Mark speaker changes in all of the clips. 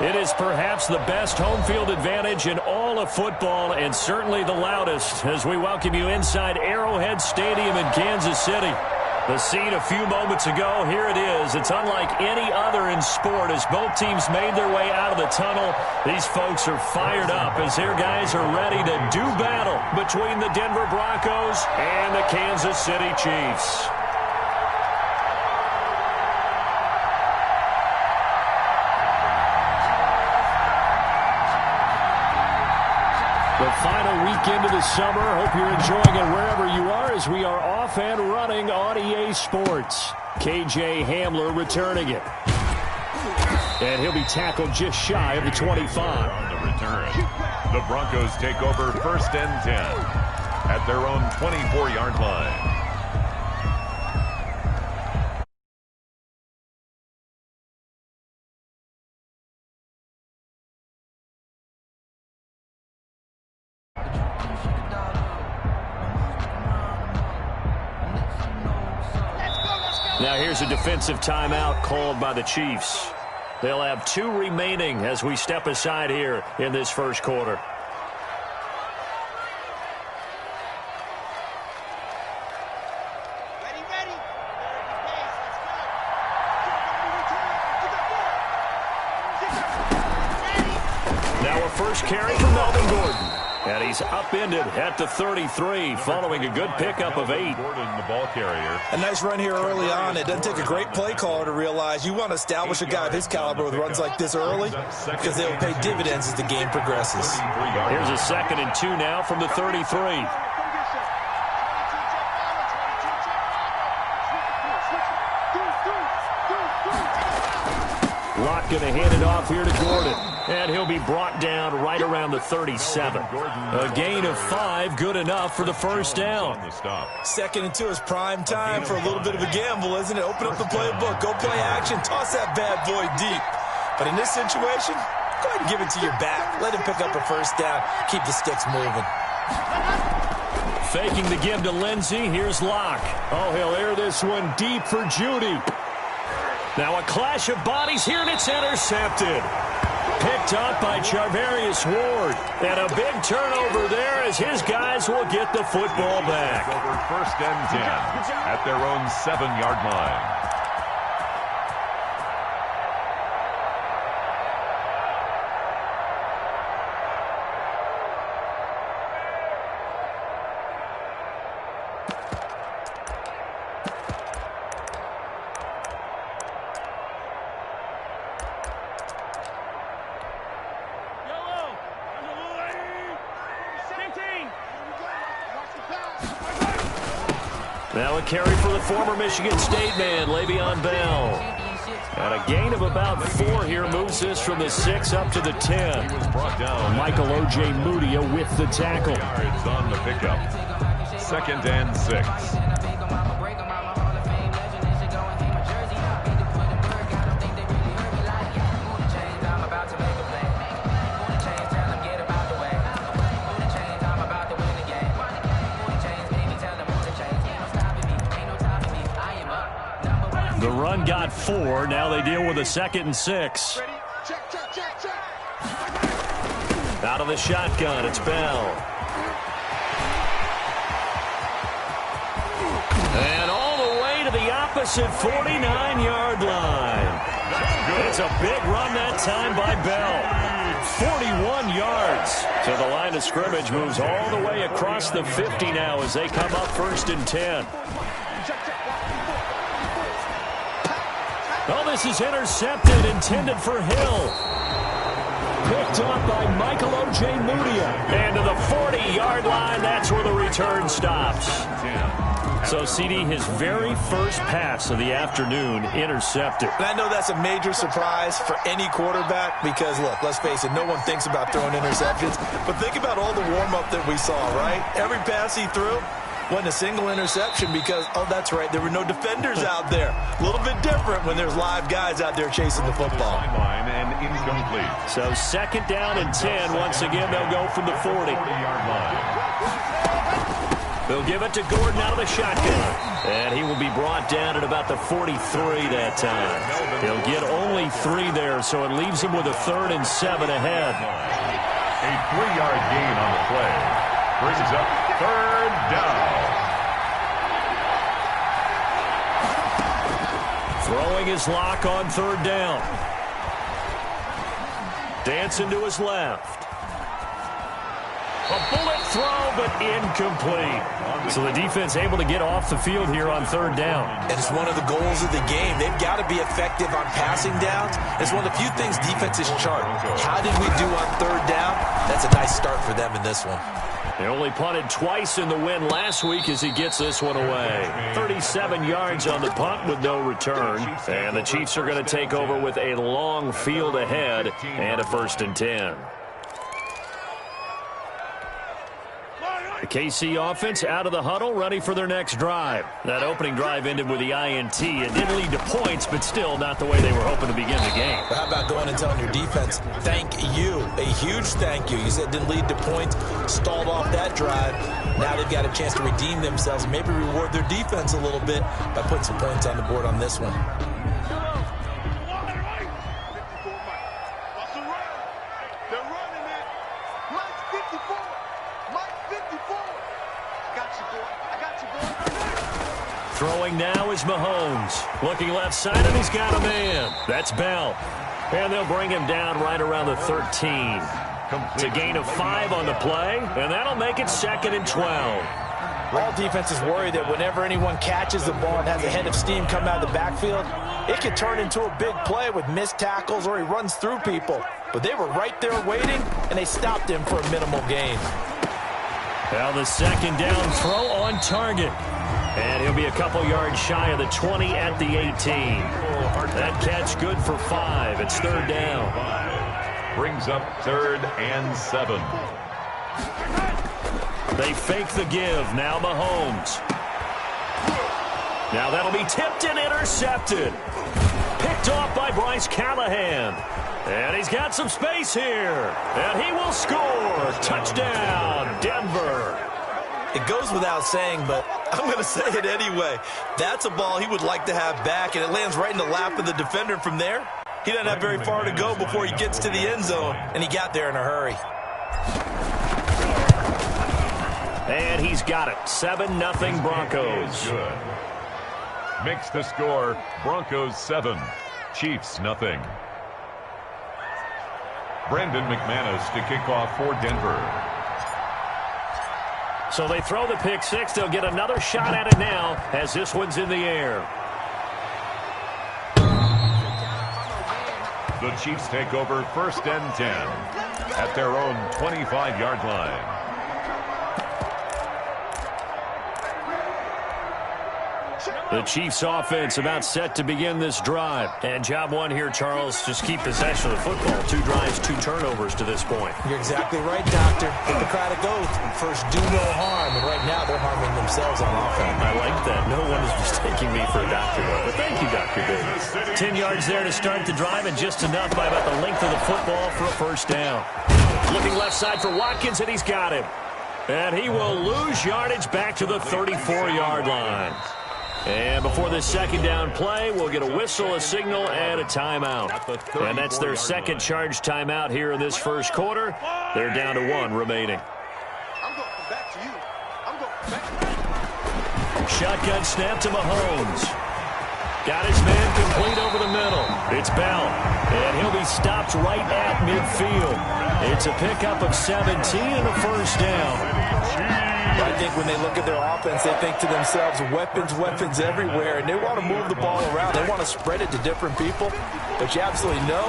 Speaker 1: It is perhaps the best home field advantage in all of football and certainly the loudest as we welcome you inside Arrowhead Stadium in Kansas City. The scene a few moments ago, here it is. It's unlike any other in sport as both teams made their way out of the tunnel. These folks are fired up as their guys are ready to do battle between the Denver Broncos and the Kansas City Chiefs. The final weekend of the summer. Hope you're enjoying it wherever you are as we are off and running on EA Sports. KJ Hamler returning it. And he'll be tackled just shy of the 25.
Speaker 2: On the return, the Broncos take over 1st and 10 at their own 24-yard line.
Speaker 1: Now here's a defensive timeout called by the Chiefs. They'll have 2 remaining as we step aside here in this first quarter. Now a first carry from Melvin Gordon. And he's upended at the 33 following a good pickup of 8.
Speaker 2: Gordon, the ball carrier.
Speaker 3: A nice run here early on. It doesn't take a great play caller to realize you want to establish a guy of his caliber with runs like this early because they'll pay dividends as the game progresses.
Speaker 1: Here's a 2nd and 2 now from the 33. Locke going to hand it off here to Gordon. And he'll be brought down right around the 37. A gain of 5, good enough for the first down.
Speaker 3: 2nd and 2 is prime time for a little bit of a gamble, isn't it? Open up the playbook, go play action, toss that bad boy deep. But in this situation, go ahead and give it to your back. Let him pick up a first down, keep the sticks moving.
Speaker 1: Faking the give to Lindsey, here's Locke. Oh, he'll air this one deep for Judy. Now a clash of bodies here, and it's intercepted. Picked up by Charvarius Ward. And a big turnover there as his guys will get the football back.
Speaker 2: Over 1st and 10 at their own 7-yard line.
Speaker 1: Now a carry for the former Michigan State man, Le'Veon Bell. And a gain of about 4 here moves this from the 6 up to the 10. Michael O.J. Mudia with the tackle.
Speaker 2: Yards on the pickup. 2nd and 6.
Speaker 1: The run got 4. Now they deal with a 2nd and 6. Out of the shotgun, it's Bell. And all the way to the opposite 49-yard line. It's a big run that time by Bell. 41 yards. So the line of scrimmage moves all the way across the 50 now as they come up 1st and 10. Oh, this is intercepted, intended for Hill. Picked up by Michael O.J. Mudia. And to the 40-yard line, that's where the return stops. So, CD, his very first pass of the afternoon intercepted.
Speaker 3: And I know that's a major surprise for any quarterback because, look, let's face it, no one thinks about throwing interceptions. But think about all the warm-up that we saw, right? Every pass he threw wasn't a single interception because, oh, that's right, there were no defenders out there. A little bit different when there's live guys out there chasing the football.
Speaker 2: Line and incomplete.
Speaker 1: So 2nd down and 10. Once again, they'll go from the 40.
Speaker 2: 40-yard line.
Speaker 1: They'll give it to Gordon out of the shotgun. And he will be brought down at about the 43 that time.
Speaker 2: Melvin
Speaker 1: He'll get only 3 there, so it leaves him with a 3rd and 7 ahead.
Speaker 2: A 3-yard gain on the play brings up 3rd down.
Speaker 1: Throwing his lock on 3rd down. Dancing to his left. A bullet throw, but incomplete. So the defense able to get off the field here on 3rd down.
Speaker 3: And it's one of the goals of the game. They've got to be effective on passing downs. It's one of the few things defenses chart. How did we do on 3rd down? That's a nice start for them in this one.
Speaker 1: They only punted twice in the win last week as he gets this one away. 37 yards on the punt with no return. And the Chiefs are going to take over with a long field ahead and a 1st and 10. The KC offense out of the huddle, ready for their next drive. That opening drive ended with the INT. It didn't lead to points, but still not the way they were hoping to begin the game.
Speaker 3: But how about going and telling your defense, thank you, a huge thank you. You said it didn't lead to points, stalled off that drive. Now they've got a chance to redeem themselves, maybe reward their defense a little bit by putting some points on the board on this one.
Speaker 1: Throwing now is Mahomes. Looking left side, and he's got a man. That's Bell. And they'll bring him down right around the 13. It's a gain of 5 on the play, and that'll make it 2nd and 12.
Speaker 3: All defenses worry that whenever anyone catches the ball and has a head of steam come out of the backfield, it could turn into a big play with missed tackles or he runs through people. But they were right there waiting, and they stopped him for a minimal gain.
Speaker 1: Now the 2nd down throw on target. And he'll be a couple yards shy of the 20 at the 18. That catch good for 5. It's 3rd down.
Speaker 2: Brings up 3rd and 7.
Speaker 1: They fake the give. Now Mahomes. Now that'll be tipped and intercepted. Picked off by Bryce Callahan. And he's got some space here. And he will score. Touchdown, Denver.
Speaker 3: It goes without saying, but I'm going to say it anyway. That's a ball he would like to have back, and it lands right in the lap of the defender from there. He doesn't have very far to go before he gets to the end zone, and he got there in a hurry.
Speaker 1: And he's got it. 7-0 Broncos.
Speaker 2: Good. Makes the score Broncos 7, Chiefs nothing. Brandon McManus to kick off for Denver.
Speaker 1: So they throw the pick 6. They'll get another shot at it now as this one's in the air.
Speaker 2: The Chiefs take over 1st and 10 at their own 25-yard line.
Speaker 1: The Chiefs offense about set to begin this drive. And job one here, Charles, just keep possession of the football. 2 drives, 2 turnovers to this point.
Speaker 3: You're exactly right, Doctor. Hippocratic oath. First, do no harm. And right now, they're harming themselves on offense.
Speaker 1: I like that. No one is mistaking me for a doctor, though. But thank you, Dr. Davis. 10 yards there to start the drive, and just enough by about the length of the football for a 1st down. Looking left side for Watkins, and he's got him. And he will lose yardage back to the 34-yard line. And before this 2nd down play, we'll get a whistle, a signal, and a timeout. And that's their 2nd charge timeout here in this 1st quarter. They're down to 1 remaining. Shotgun snap to Mahomes. Got his man complete over the middle. It's Bell. And he'll be stopped right at midfield. It's a pickup of 17 and a 1st down.
Speaker 3: I think when they look at their offense, they think to themselves, weapons, weapons everywhere, and they want to move the ball around. They want to spread it to different people, but you absolutely know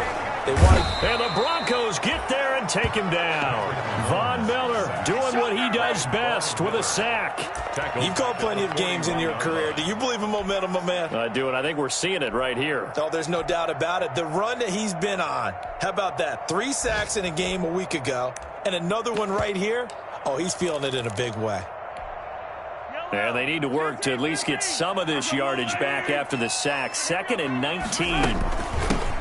Speaker 3: they want to.
Speaker 1: And the Broncos get there and take him down. Von Miller doing what he does best with a sack.
Speaker 3: You've called plenty of games in your career. Do you believe in momentum, my man?
Speaker 1: I do, and I think we're seeing it right here.
Speaker 3: Oh, there's no doubt about it. The run that he's been on, how about that? 3 sacks in a game a week ago, and another one right here. Oh, he's feeling it in a big way.
Speaker 1: And they need to work to at least get some of this yardage back after the sack. 2nd and 19.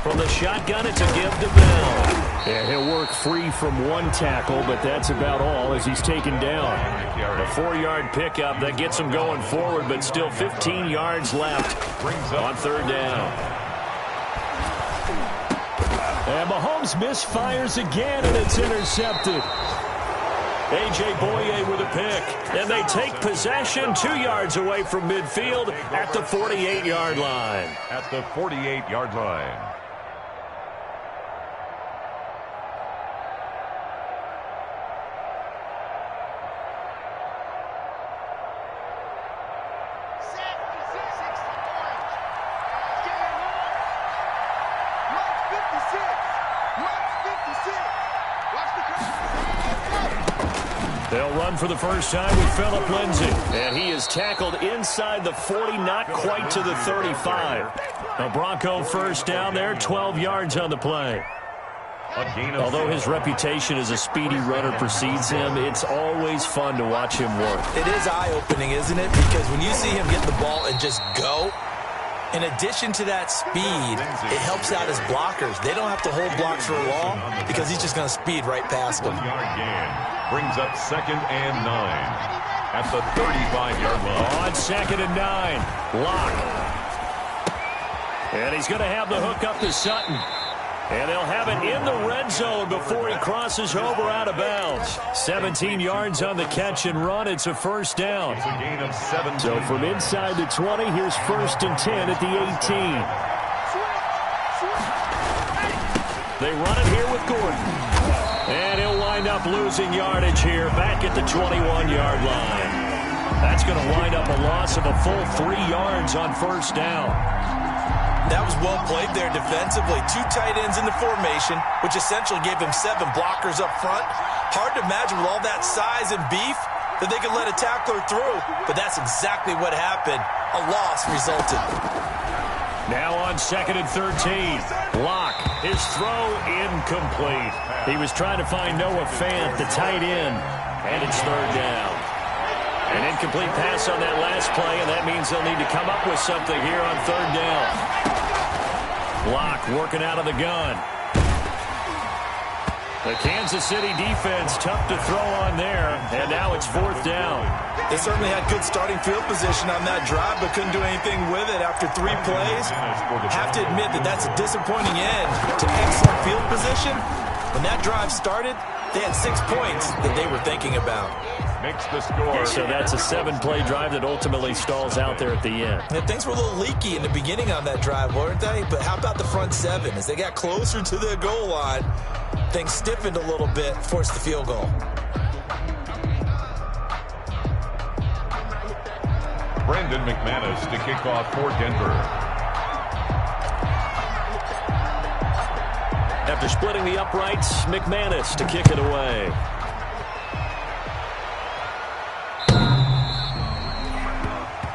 Speaker 1: From the shotgun, it's a give to Bell. And he'll work free from 1 tackle, but that's about all as he's taken down. A 4-yard pickup that gets him going forward, but still 15 yards left on 3rd down. And Mahomes misfires again, and it's intercepted. A.J. Boye with a pick. And they take possession 2 yards away from midfield at the 48-yard line.
Speaker 2: At the 48-yard line.
Speaker 1: They'll run for the first time with Phillip Lindsay. And he is tackled inside the 40, not quite to the 35. A Bronco first down there, 12 yards on the play. Although his reputation as a speedy runner precedes him, it's always fun to watch him work.
Speaker 3: It is eye-opening, isn't it? Because when you see him get the ball and just go, in addition to that speed, it helps out his blockers. They don't have to hold blocks for long because he's just going to speed right past them.
Speaker 2: Brings up 2nd and 9 at the 35-yard line.
Speaker 1: On 2nd and 9, Locke. And he's going to have the hook up to Sutton. And they'll have it in the red zone before he crosses over out of bounds. 17 yards on the catch and run. It's a first down.
Speaker 2: It's a gain of 7.
Speaker 1: So from inside the 20, here's 1st and 10 at the 18. They run it here with Gordon. And he'll wind up losing yardage here back at the 21-yard line. That's going to wind up a loss of a full 3 yards on first down.
Speaker 3: That was well played there defensively. 2 tight ends in the formation, which essentially gave him 7 blockers up front. Hard to imagine with all that size and beef that they could let a tackler through, but that's exactly what happened. A loss resulted.
Speaker 1: Now on 2nd and 13, Locke, his throw incomplete. He was trying to find Noah Fant, the tight end, and it's 3rd down. An incomplete pass on that last play, and that means they'll need to come up with something here on 3rd down. Locke working out of the gun. The Kansas City defense tough to throw on there, and now it's 4th down.
Speaker 3: They certainly had good starting field position on that drive, but couldn't do anything with it after 3 plays. Have to admit that that's a disappointing end to excellent field position. When that drive started, they had 6 points that they were thinking about.
Speaker 2: Makes the score.
Speaker 1: So that's a 7-play drive that ultimately stalls out there at the end.
Speaker 3: And things were a little leaky in the beginning on that drive, weren't they? But how about the front 7? As they got closer to the goal line, things stiffened a little bit, forced the field goal.
Speaker 2: Brandon McManus to kick off for Denver.
Speaker 1: After splitting the uprights, McManus to kick it away.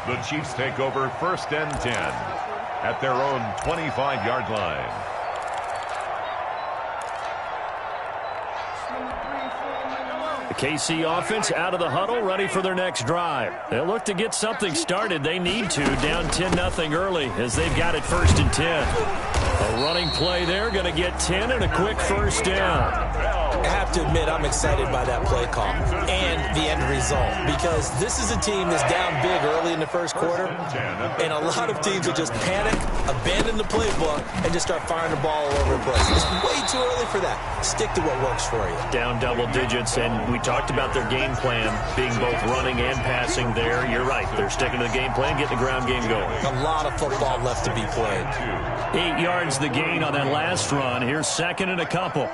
Speaker 2: The Chiefs take over 1st and 10 at their own 25-yard line.
Speaker 1: The KC offense out of the huddle, ready for their next drive. They'll look to get something started. They need to, down 10-0 early as they've got it 1st and 10. A running play there, going to get 10 and a quick first down.
Speaker 3: I have to admit I'm excited by that play call and the end result because this is a team that's down big early in the first quarter, and a lot of teams will just panic, abandon the playbook, and just start firing the ball all over the place. It's way too early for that. Stick to what works for you.
Speaker 1: Down double digits, and we talked about their game plan being both running and passing there. You're right. They're sticking to the game plan, getting the ground game going.
Speaker 3: A lot of football left to be played.
Speaker 1: 8 yards the gain on that last run. Here's 2nd and a couple.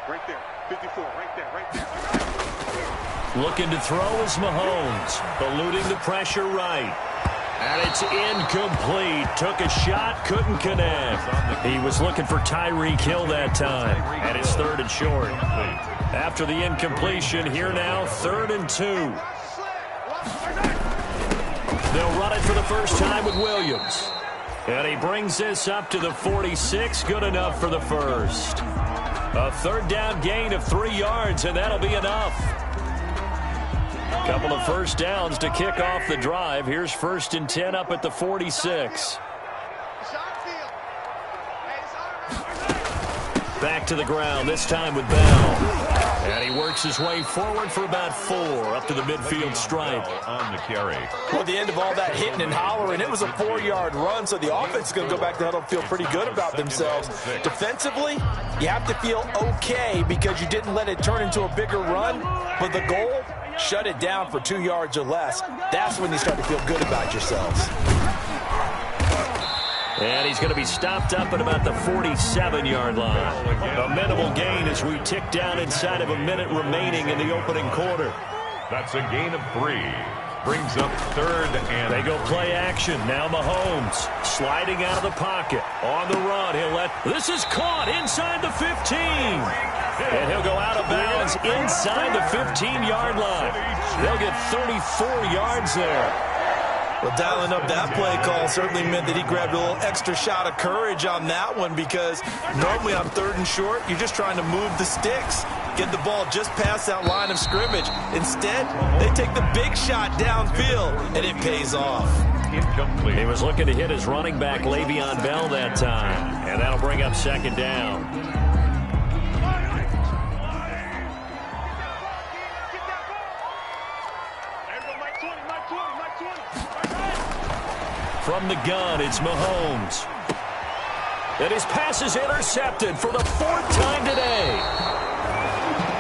Speaker 4: Right there, 54, right there.
Speaker 1: Looking to throw is Mahomes, eluding the pressure right. And it's incomplete. Took a shot, couldn't connect. He was looking for Tyreek Hill that time, and it's 3rd and short. After the incompletion, here now, 3rd and 2. They'll run it for the first time with Williams. And he brings this up to the 46, good enough for the first. A 3rd down gain of 3 yards, and that'll be enough. Couple of first downs to kick off the drive. Here's 1st and 10 up at the 46. Back to the ground, this time with Bell. And he works his way forward for about 4 up to the midfield stripe.
Speaker 2: On the carry.
Speaker 3: Well, at the end of all that hitting and hollering, it was a 4-yard run, so the offense is going to go back to the huddle and feel pretty good about themselves. Defensively, you have to feel okay because you didn't let it turn into a bigger run, but the goal, shut it down for 2 yards or less. That's when you start to feel good about yourselves.
Speaker 1: And he's going to be stopped up at about the 47-yard line. A minimal gain as we tick down inside of a minute remaining in the opening quarter.
Speaker 2: That's a gain of 3. Brings up 3rd and...
Speaker 1: They go play action. Now Mahomes sliding out of the pocket. On the run, he'll let... This is caught inside the 15. And he'll go out of bounds inside the 15-yard line. They'll get 34 yards there.
Speaker 3: Well, dialing up that play call certainly meant that he grabbed a little extra shot of courage on that one because normally on 3rd and short, you're just trying to move the sticks, get the ball just past that line of scrimmage. Instead, they take the big shot downfield, and it pays off.
Speaker 2: Incomplete.
Speaker 1: He was looking to hit his running back, Le'Veon Bell, that time, and that'll bring up 2nd down. From the gun, it's Mahomes. And his pass is intercepted for the 4th time today.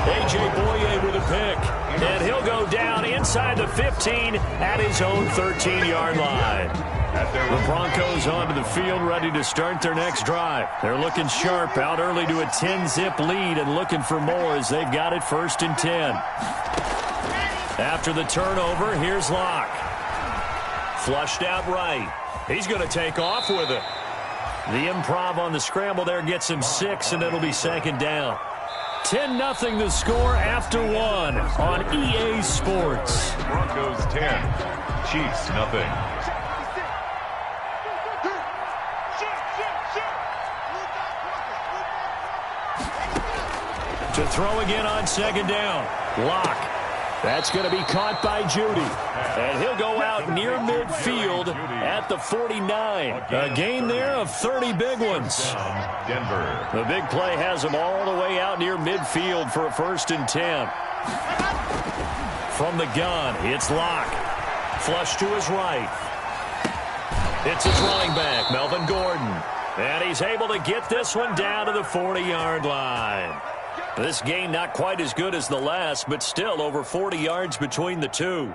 Speaker 1: A.J. Boye with a pick. And he'll go down inside the 15 at his own 13-yard line. The Broncos onto the field ready to start their next drive. They're looking sharp, out early to a 10-zip lead and looking for more as they've got it 1st and 10. After the turnover, here's Locke. Flushed out right. He's going to take off with it. The improv on the scramble there gets him 6, and it'll be 2nd down. 10-0 the score after 1 on EA Sports.
Speaker 2: Broncos 10, Chiefs nothing.
Speaker 1: To throw again on 2nd down. Locke. That's going to be caught by Judy. And he'll go out near midfield at the 49. A gain there of 30 big ones.
Speaker 2: Denver.
Speaker 1: The big play has him all the way out near midfield for a 1st and 10. From the gun, it's Locke. Flush to his right. It's his running back, Melvin Gordon. And he's able to get this one down to the 40-yard line. This game not quite as good as the last, but still over 40 yards between the two.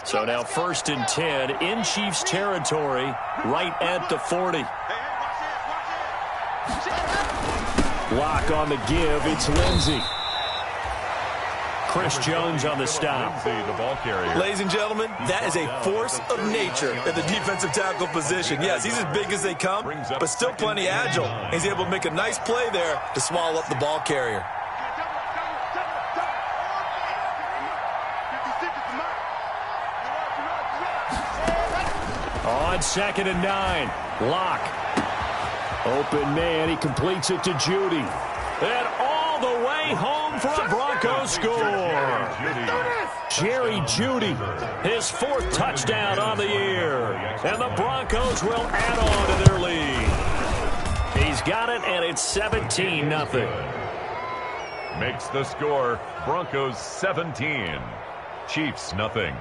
Speaker 1: So now 1st and 10 in Chiefs territory, right at the 40. Locke on the give, it's Lindsey. Chris Jones on the stop.
Speaker 2: The ball carrier.
Speaker 3: Ladies and gentlemen, that is a force of nature at the defensive tackle position. Yes, he's as big as they come, but still plenty agile. He's able to make a nice play there to swallow up the ball carrier.
Speaker 1: On 2nd and 9, Locke. Open man, he completes it to Judy. And all the way home for a Broncos score. Jerry Judy, his 4th touchdown on the year. And the Broncos will add on to their lead. He's got it, and it's 17-0.
Speaker 2: Makes the score Broncos 17, Chiefs nothing.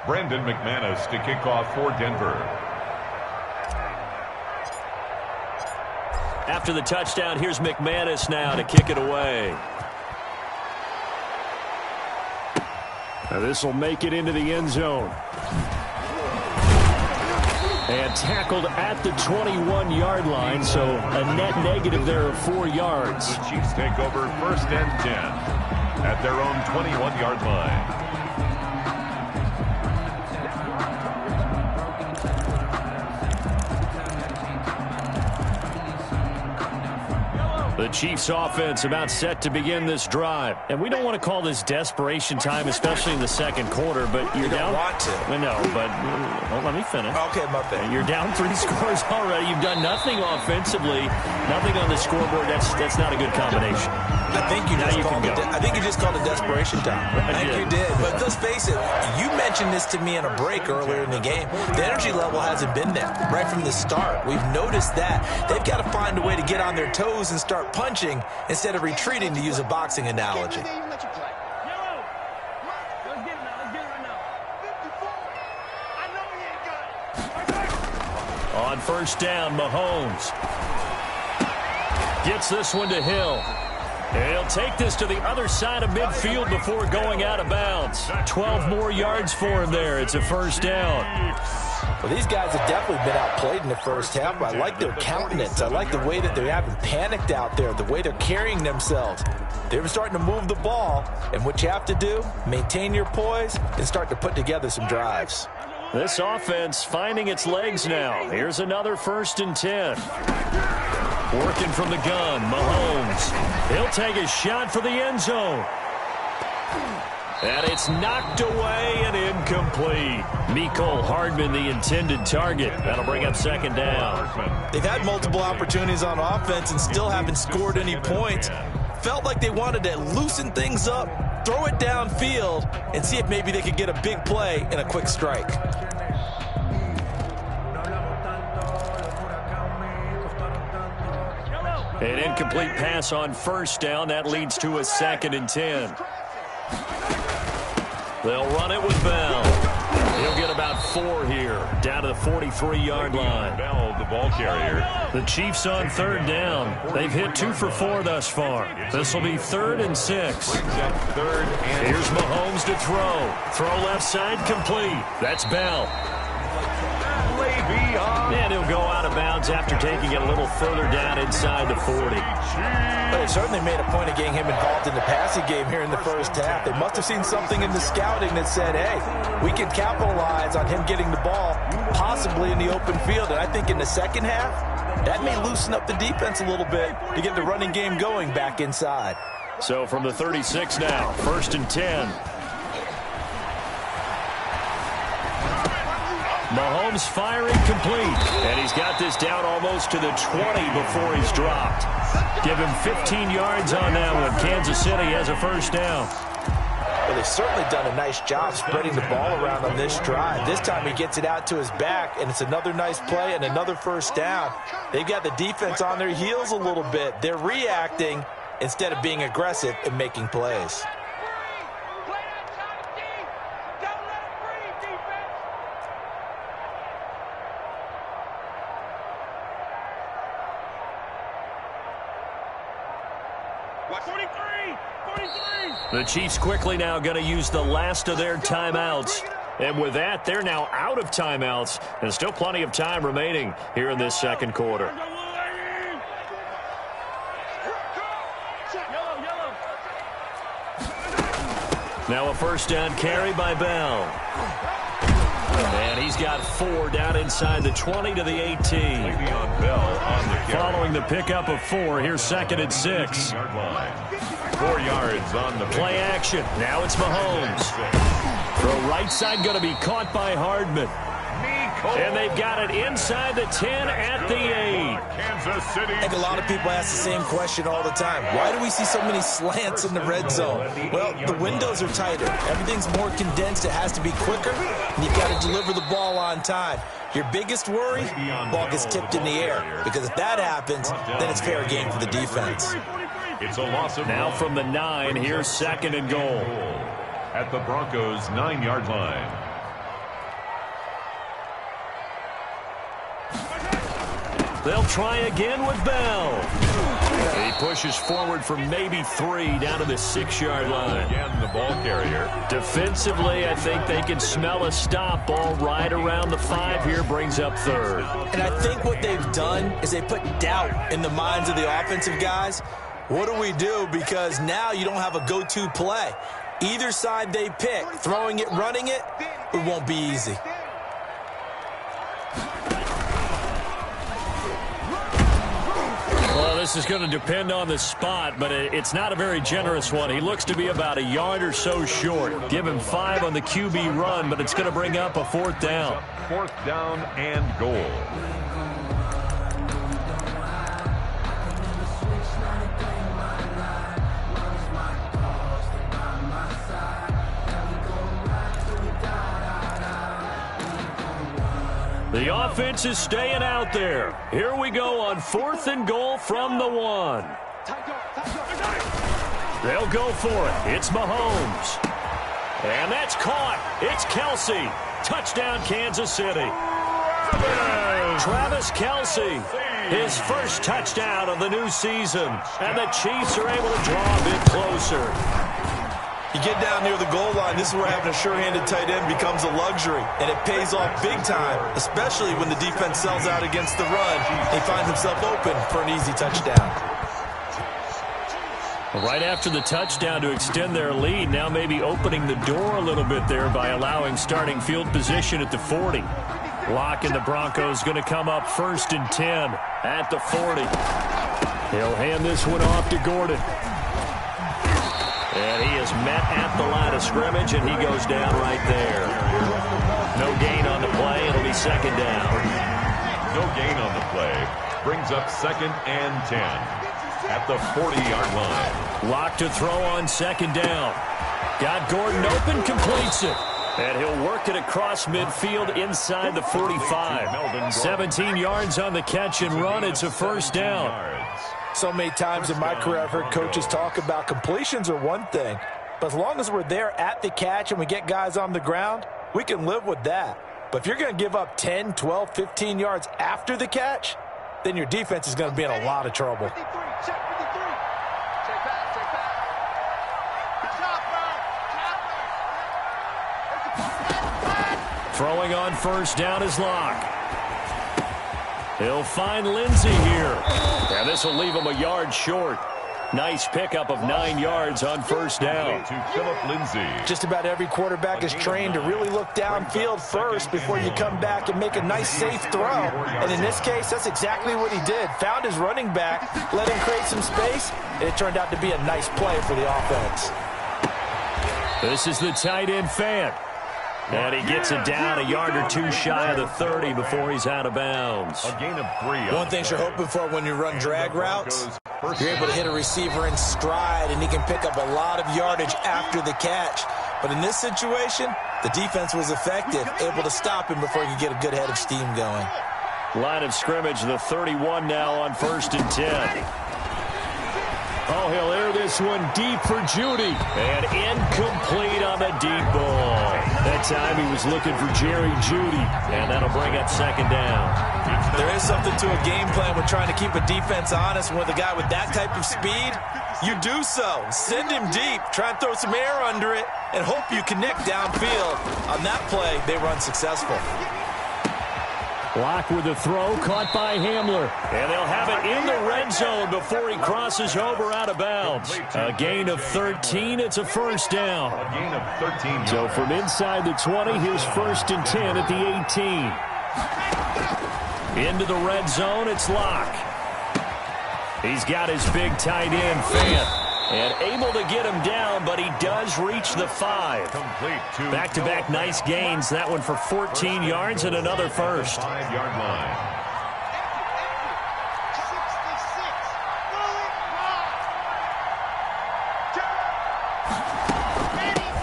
Speaker 2: Brandon McManus to kick off for Denver.
Speaker 1: After the touchdown, here's McManus now to kick it away. Now this will make it into the end zone. And tackled at the 21-yard line, so a net negative there of 4 yards.
Speaker 2: The Chiefs take over 1st and 10 at their own 21-yard line.
Speaker 1: The Chiefs offense about set to begin this drive. And we don't want to call this desperation time, especially in the second quarter, but
Speaker 3: you don't want to.
Speaker 1: No, but well, let me finish.
Speaker 3: Okay, my bad.
Speaker 1: You're down 3 scores already. You've done nothing offensively, nothing on the scoreboard. That's not a good combination.
Speaker 3: I think you just called it desperation time. I think you did. But let's face it, you mentioned this to me in a break earlier in the game. The energy level hasn't been there right from the start. We've noticed that. They've got to find a way to get on their toes and start punching instead of retreating, to use a boxing analogy.
Speaker 1: On first down, Mahomes gets this one to Hill. He'll take this to the other side of midfield before going out of bounds. 12 more yards for him there. It's a first down.
Speaker 3: Well, these guys have definitely been outplayed in the first half, but I like their countenance. I like the way that they haven't panicked out there, the way they're carrying themselves. They're starting to move the ball, and what you have to do, maintain your poise and start to put together some drives.
Speaker 1: This offense finding its legs now. Here's another 1st and 10. Working from the gun, Mahomes. He'll take a shot for the end zone. And it's knocked away and incomplete. Mecole Hardman, the intended target. That'll bring up second down.
Speaker 3: They've had multiple opportunities on offense and still haven't scored any points. Felt like they wanted to loosen things up, throw it downfield, and see if maybe they could get a big play and a quick strike.
Speaker 1: An incomplete pass on first down. That leads to a 2nd and 10. They'll run it with Bell. He'll get about 4 here, down to the 43-yard line.
Speaker 2: Bell, the ball carrier.
Speaker 1: The Chiefs on 3rd down. They've hit 2 for 4 thus far. This will be 3rd and 6. Here's Mahomes to throw. Throw left side complete. That's Bell. And he'll go out of bounds after taking it a little further down inside the 40.
Speaker 3: But they certainly made a point of getting him involved in the passing game here in the first half. They must have seen something in the scouting that said, hey, we can capitalize on him getting the ball, possibly in the open field. And I think in the second half, that may loosen up the defense a little bit to get the running game going back inside.
Speaker 1: So from the 36 now, 1st and 10. Mahomes firing complete. And he's got this down almost to the 20 before he's dropped. Give him 15 yards on that one. Kansas City has a first down.
Speaker 3: Well, they've certainly done a nice job spreading the ball around on this drive. This time he gets it out to his back, and it's another nice play and another first down. They've got the defense on their heels a little bit. They're reacting instead of being aggressive and making plays.
Speaker 1: The Chiefs quickly now going to use the last of their timeouts. And with that, they're now out of timeouts. And still plenty of time remaining here in this second quarter. Now a first down carry by Bell. And he's got 4 down inside the 20 to the 18. Following the pickup of 4, here's 2nd and 6.
Speaker 2: 4 yards on the
Speaker 1: play action. Now it's Mahomes. Throw right side going to be caught by Hardman. And they've got it inside the 10 at the 8.
Speaker 2: Kansas City.
Speaker 3: I think a lot of people ask the same question all the time. Why do we see so many slants in the red zone? Well, the windows are tighter. Everything's more condensed. It has to be quicker, and you've got to deliver the ball on time. Your biggest worry, ball gets tipped in the air, because if that happens, then it's fair game for the defense.
Speaker 2: It's a loss of
Speaker 1: now from the 9, here's 2nd and goal.
Speaker 2: At the Broncos' 9-yard line.
Speaker 1: They'll try again with Bell. He pushes forward for maybe 3 down to the 6-yard line.
Speaker 2: Again, the ball carrier.
Speaker 1: Defensively, I think they can smell a stop. Ball right around the 5 here, brings up 3rd.
Speaker 3: And I think what they've done is they put doubt in the minds of the offensive guys. What do we do? Because now you don't have a go-to play. Either side they pick, throwing it, running it, it won't be easy.
Speaker 1: Well, this is going to depend on the spot, but it's not a very generous one. He looks to be about a yard or so short. Give him 5 on the QB run, but it's going to bring up a 4th down.
Speaker 2: 4th down and goal.
Speaker 1: The offense is staying out there. Here we go on 4th and goal from the 1. They'll go for it. It's Mahomes. And that's caught. It's Kelce. Touchdown, Kansas City. Travis Kelce, his first touchdown of the new season. And the Chiefs are able to draw a bit closer.
Speaker 3: You get down near the goal line, this is where having a sure-handed tight end becomes a luxury, and it pays off big time, especially when the defense sells out against the run. He finds himself open for an easy touchdown.
Speaker 1: Right after the touchdown to extend their lead, now maybe opening the door a little bit there by allowing starting field position at the 40. Locke and the Broncos going to come up 1st and 10 at the 40. He'll hand this one off to Gordon. And he is met at the line of scrimmage, and he goes down right there. No gain on the play. It'll be 2nd down.
Speaker 2: No gain on the play. Brings up 2nd and 10 at the 40-yard line.
Speaker 1: Locke to throw on 2nd down. Got Gordon open, completes it. And he'll work it across midfield inside the 45. 17 yards on the catch and run. It's a 1st down.
Speaker 3: So many times in my career I've heard coaches talk about completions are one thing, but as long as we're there at the catch and we get guys on the ground, we can live with that. But if you're going to give up 10, 12, 15 yards after the catch, then your defense is going to be in a lot of trouble.
Speaker 1: Throwing on 1st down is Locke. He'll find Lindsey here. And this will leave him a yard short. Nice pickup of 9 yards on 1st down.
Speaker 2: To Philip Lindsey.
Speaker 3: Just about every quarterback is trained to really look downfield first before you come back and make a nice, safe throw. And in this case, that's exactly what he did. Found his running back, let him create some space, and it turned out to be a nice play for the offense.
Speaker 1: This is the tight end Fant. And he gets it down a yard or 2 shy of the 30 before he's out of bounds.
Speaker 2: A gain of 3.
Speaker 3: One thing you're hoping for when you run drag routes, you're able to hit a receiver in stride, and he can pick up a lot of yardage after the catch. But in this situation, the defense was effective, able to stop him before he could get a good head of steam going.
Speaker 1: Line of scrimmage, the 31 now on 1st and 10. Oh, he'll air this one deep for Judy. And incomplete on the deep ball. That time he was looking for Jerry Judy. And that'll bring up 2nd down.
Speaker 3: There is something to a game plan with trying to keep a defense honest. With a guy with that type of speed, you do so. Send him deep. Try and throw some air under it and hope you connect downfield. On that play, they run successful.
Speaker 1: Locke with a throw, caught by Hamler. And they'll have it in the red zone before he crosses over out of bounds. A gain of 13, it's a 1st down.
Speaker 2: A gain of 13.
Speaker 1: So from inside the 20, here's 1st and 10 at the 18. Into the red zone, it's Locke. He's got his big tight end, Fant. And able to get him down, but he does reach the 5. Back-to-back nice gains. That one for 14 yards and another 1st.
Speaker 2: 5-yard line.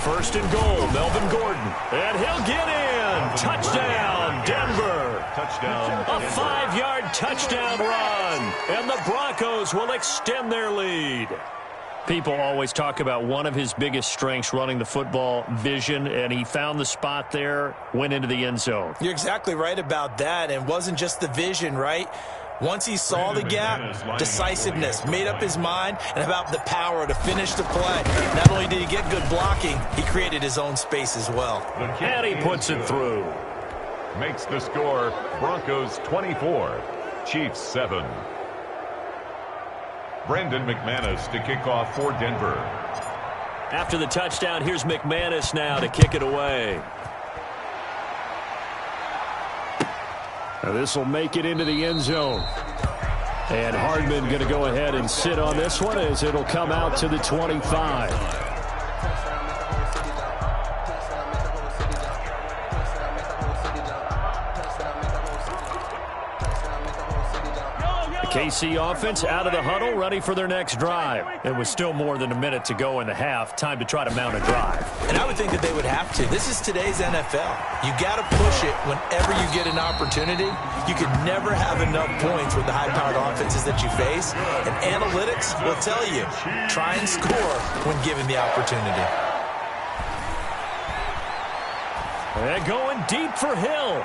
Speaker 1: First and goal, Melvin Gordon. And he'll get in. Touchdown, Denver.
Speaker 2: Touchdown.
Speaker 1: A 5-yard touchdown run. And the Broncos will extend their lead. People always talk about one of his biggest strengths running the football, vision, and he found the spot there, went into the end zone.
Speaker 3: You're exactly right about that, and it wasn't just the vision, right? Once he saw the gap, decisiveness, made up his mind, and about the power to finish the play. Not only did he get good blocking, he created his own space as well.
Speaker 1: And he puts it through.
Speaker 2: Makes the score Broncos 24, Chiefs 7. Brandon McManus to kick off for Denver.
Speaker 1: After the touchdown, here's McManus now to kick it away. Now this will make it into the end zone. And Hardman going to go ahead and sit on this one as it'll come out to the 25. KC offense out of the huddle, ready for their next drive. It was still more than a minute to go in the half. Time to try to mount a drive.
Speaker 3: And I would think that they would have to. This is today's NFL. You got to push it whenever you get an opportunity. You can never have enough points with the high-powered offenses that you face. And analytics will tell you, try and score when given the opportunity.
Speaker 1: And going deep for Hill.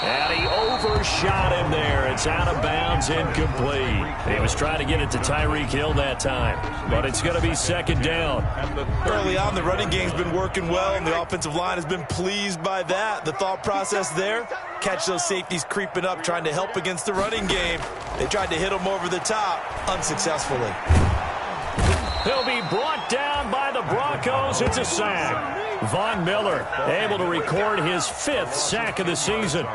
Speaker 1: And he overshot him there. It's out of bounds, incomplete. He was trying to get it to Tyreek Hill that time, but it's going to be second down.
Speaker 3: Early on, the running game's been working well, and the offensive line has been pleased by that. The thought process there, catch those safeties creeping up, trying to help against the running game. They tried to hit him over the top, unsuccessfully.
Speaker 1: He'll be brought down by the Broncos. It's a sack. Von Miller able to record his 5th sack of the season.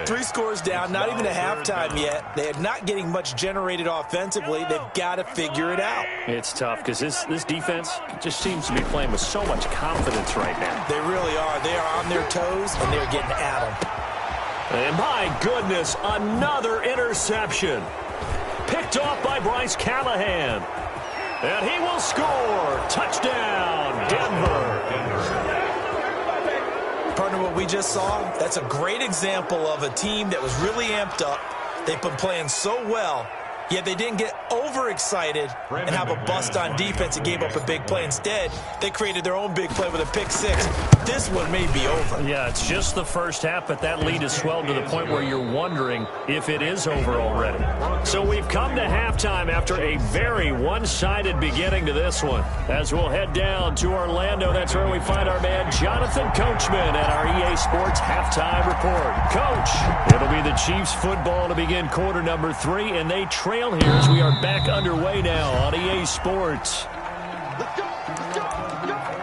Speaker 3: 3 scores down, not even a halftime yet. They are not getting much generated offensively. They've got to figure it out.
Speaker 1: It's tough because this defense just seems to be playing with so much confidence right now.
Speaker 3: They really are. They are on their toes, and they're getting at them.
Speaker 1: And my goodness, another interception. Picked off by Bryce Callahan. And he will score. Touchdown, Denver.
Speaker 3: Partner, what we just saw, that's a great example of a team that was really amped up. They've been playing so well, yet they didn't get overexcited and have a bust on defense and gave up a big play. Instead, they created their own big play with a pick 6. This one may be over.
Speaker 1: Yeah, it's just the first half, but that lead has swelled to the point where you're wondering if it is over already. So we've come to halftime after a very one-sided beginning to this one. As we'll head down to Orlando, that's where we find our man Jonathan Coachman at our EA Sports Halftime Report. Coach, it'll be the Chiefs football to begin quarter number 3, and they trail here as we are back underway now on EA Sports.
Speaker 4: Let's go. Let's go. Let's go.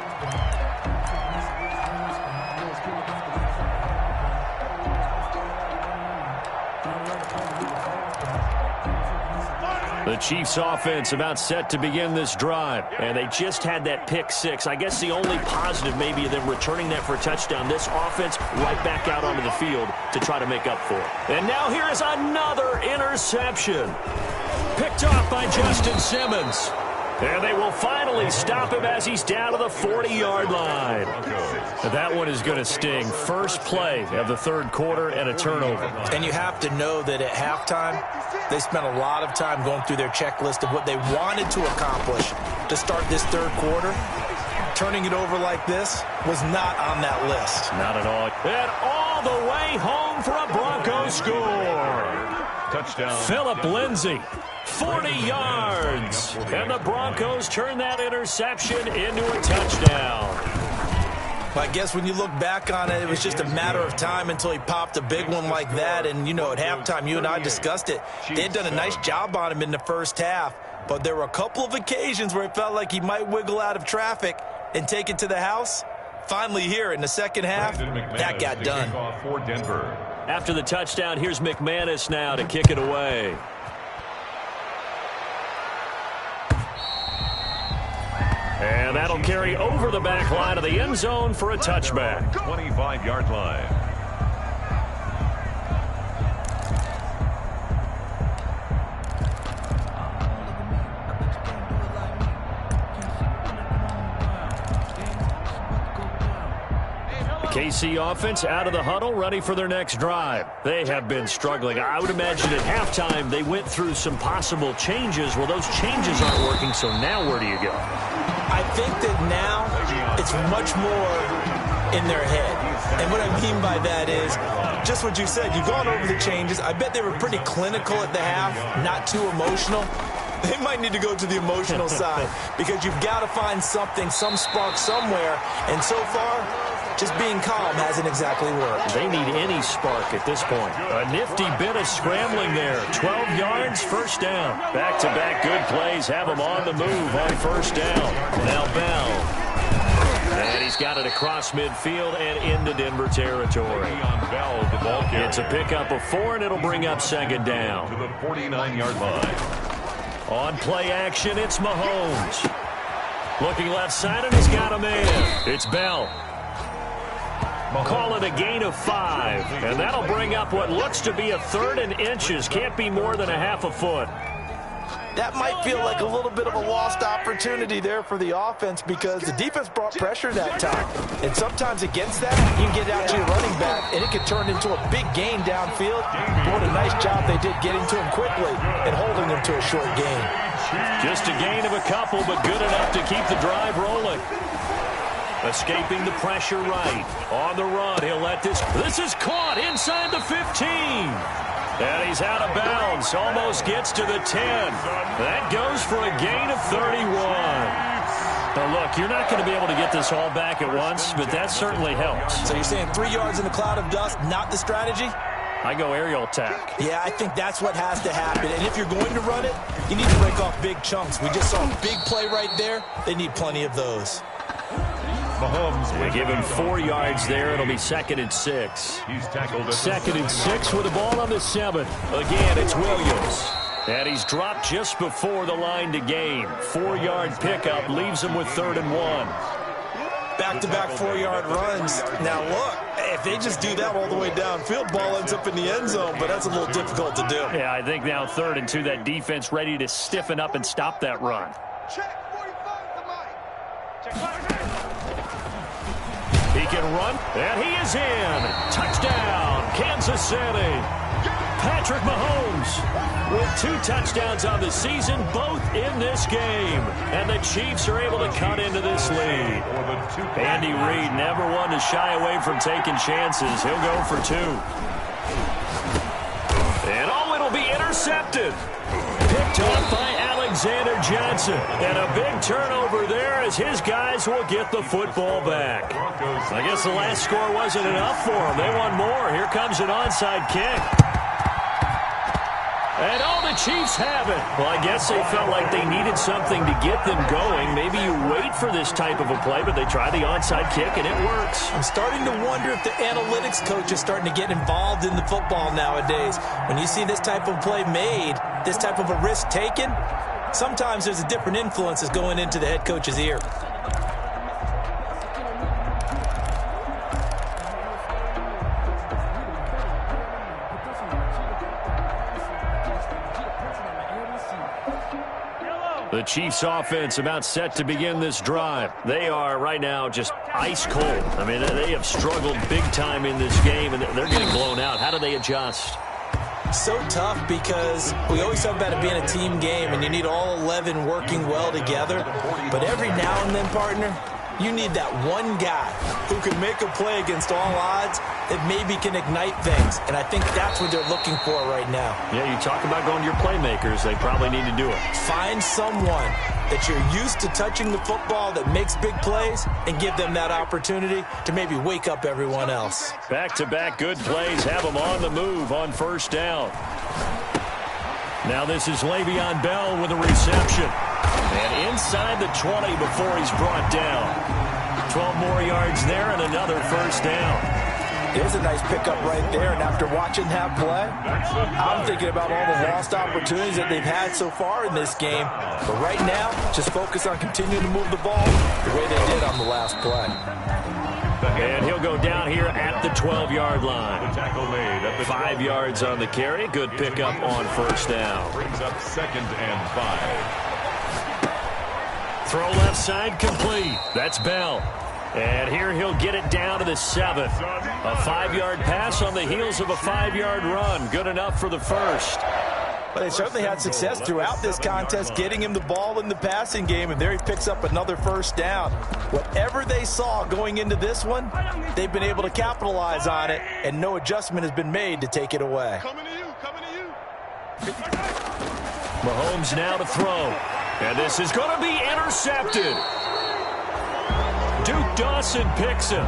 Speaker 1: The Chiefs offense about set to begin this drive, and they just had that pick 6. I guess the only positive maybe of them returning that for a touchdown. This offense right back out onto the field to try to make up for it. And now here is another interception. Picked off by Justin Simmons. And they will finally stop him as he's down to the 40-yard line. That one is going to sting. First play of the third quarter and a turnover.
Speaker 3: And you have to know that at halftime, they spent a lot of time going through their checklist of what they wanted to accomplish to start this third quarter. Turning it over like this was not on that list.
Speaker 1: Not at all. And all the way home for a Broncos score.
Speaker 2: Touchdown.
Speaker 1: Phillip Lindsay, 40 yards. And the Broncos turn that interception into a touchdown.
Speaker 3: I guess when you look back on it, it was just a matter of time until he popped a big one like that. And, you know, at halftime, you and I discussed it. They had done a nice job on him in the first half. But there were a couple of occasions where it felt like he might wiggle out of traffic and take it to the house. Finally here in the second half, that got done.
Speaker 2: For Denver.
Speaker 1: After the touchdown, here's McManus now to kick it away. And that'll carry over the back line of the end zone for a touchback.
Speaker 2: 25-yard line.
Speaker 1: KC offense out of the huddle, ready for their next drive. They have been struggling. I would imagine at halftime they went through some possible changes. Well, those changes aren't working, so now where do you go?
Speaker 3: I think that now it's much more in their head. And what I mean by that is just what you said. You've gone over the changes. I bet they were pretty clinical at the half, not too emotional. They might need to go to the emotional side because you've got to find something, some spark somewhere. And so far, just being calm hasn't exactly worked.
Speaker 1: They need any spark at this point. A nifty bit of scrambling there. 12 yards, first down. Back-to-back good plays have them on the move on first down. Now Bell. And he's got it across midfield and into Denver territory. It's a pickup of 4, and it'll bring up second down.
Speaker 2: To the 49-yard line.
Speaker 1: On play action, it's Mahomes. Looking left side, and he's got a man. It's Bell. Call it a gain of 5. And that'll bring up what looks to be a 3rd and inches. Can't be more than a half a foot.
Speaker 3: That might feel like a little bit of a lost opportunity there for the offense because the defense brought pressure that time. And sometimes against that, you can get out to your running back, and it could turn into a big gain downfield. But what a nice job they did getting to him quickly and holding him to a short gain.
Speaker 1: Just a gain of a couple, but good enough to keep the drive rolling. Escaping the pressure right. On the run, he'll let this. This is caught inside the 15. And he's out of bounds. Almost gets to the 10. That goes for a gain of 31. Now, look, you're not going to be able to get this all back at once, but that certainly helps.
Speaker 3: So you're saying 3 yards in a cloud of dust, not the strategy?
Speaker 1: I go aerial attack.
Speaker 3: Yeah, I think that's what has to happen. And if you're going to run it, you need to break off big chunks. We just saw a big play right there. They need plenty of those.
Speaker 2: Mahomes.
Speaker 1: They give him 4 yards there. It'll be 2nd and 6.
Speaker 2: He's tackled.
Speaker 1: 2nd and 6 with the ball on the 7. Again, it's Williams. And he's dropped just before the line to gain. 4-yard pickup leaves him with 3rd and 1.
Speaker 3: Back-to-back 4-yard runs. Now, look, if they just do that all the way downfield, ball ends up in the end zone, but that's a little difficult to do.
Speaker 1: Yeah, I think now 3rd and 2, that defense ready to stiffen up and stop that run.
Speaker 4: Check 45 the mic. Check 45.
Speaker 1: He can run, and he is in. Touchdown, Kansas City. Patrick Mahomes with 2 touchdowns on the season, both in this game. And the Chiefs are able to cut into this lead. Andy Reid never one to shy away from taking chances. He'll go for 2. And it'll be intercepted. Picked off by Alexander Johnson. And a big turnover there as his guys will get the football back. I guess the last score wasn't enough for them. They want more. Here comes an onside kick. And the Chiefs have it. Well, I guess they felt like they needed something to get them going. Maybe you wait for this type of a play, but they try the onside kick, and it works.
Speaker 3: I'm starting to wonder if the analytics coach is starting to get involved in the football nowadays. When you see this type of play made, this type of a risk taken, sometimes there's a different influence that's going into the head coach's ear.
Speaker 1: The Chiefs offense about set to begin this drive. They are right now just ice cold. I mean, they have struggled big time in this game, and they're getting blown out. How do they adjust?
Speaker 3: So tough because we always talk about it being a team game, and you need all 11 working well together. But every now and then, partner, you need that one guy who can make a play against all odds that maybe can ignite things. And I think that's what they're looking for right now.
Speaker 1: Yeah, you talk about going to your playmakers. They probably need to do it.
Speaker 3: Find someone that you're used to touching the football that makes big plays and give them that opportunity to maybe wake up everyone else.
Speaker 1: Back-to-back good plays have them on the move on first down. Now this is Le'Veon Bell with a reception. And inside the 20 before he's brought down. 12 more yards there and another first down.
Speaker 3: There's a nice pickup right there, and after watching that play, I'm thinking about all the lost opportunities that they've had so far in this game. But right now, just focus on continuing to move the ball the way they did on the last play.
Speaker 1: And he'll go down here at the 12-yard line. 5 yards on the carry. Good pickup on first down.
Speaker 2: Brings up 2nd and 5.
Speaker 1: Throw left side complete. That's Bell. And here he'll get it down to the 7. A 5-yard pass on the heels of a 5-yard run. Good enough for the first.
Speaker 3: But they certainly had success throughout this contest getting him the ball in the passing game, and there he picks up another first down. Whatever they saw going into this one, they've been able to capitalize on it, and no adjustment has been made to take it away.
Speaker 4: Coming to you, coming to you.
Speaker 1: Mahomes now to throw. And this is going to be intercepted. Duke Dawson picks him.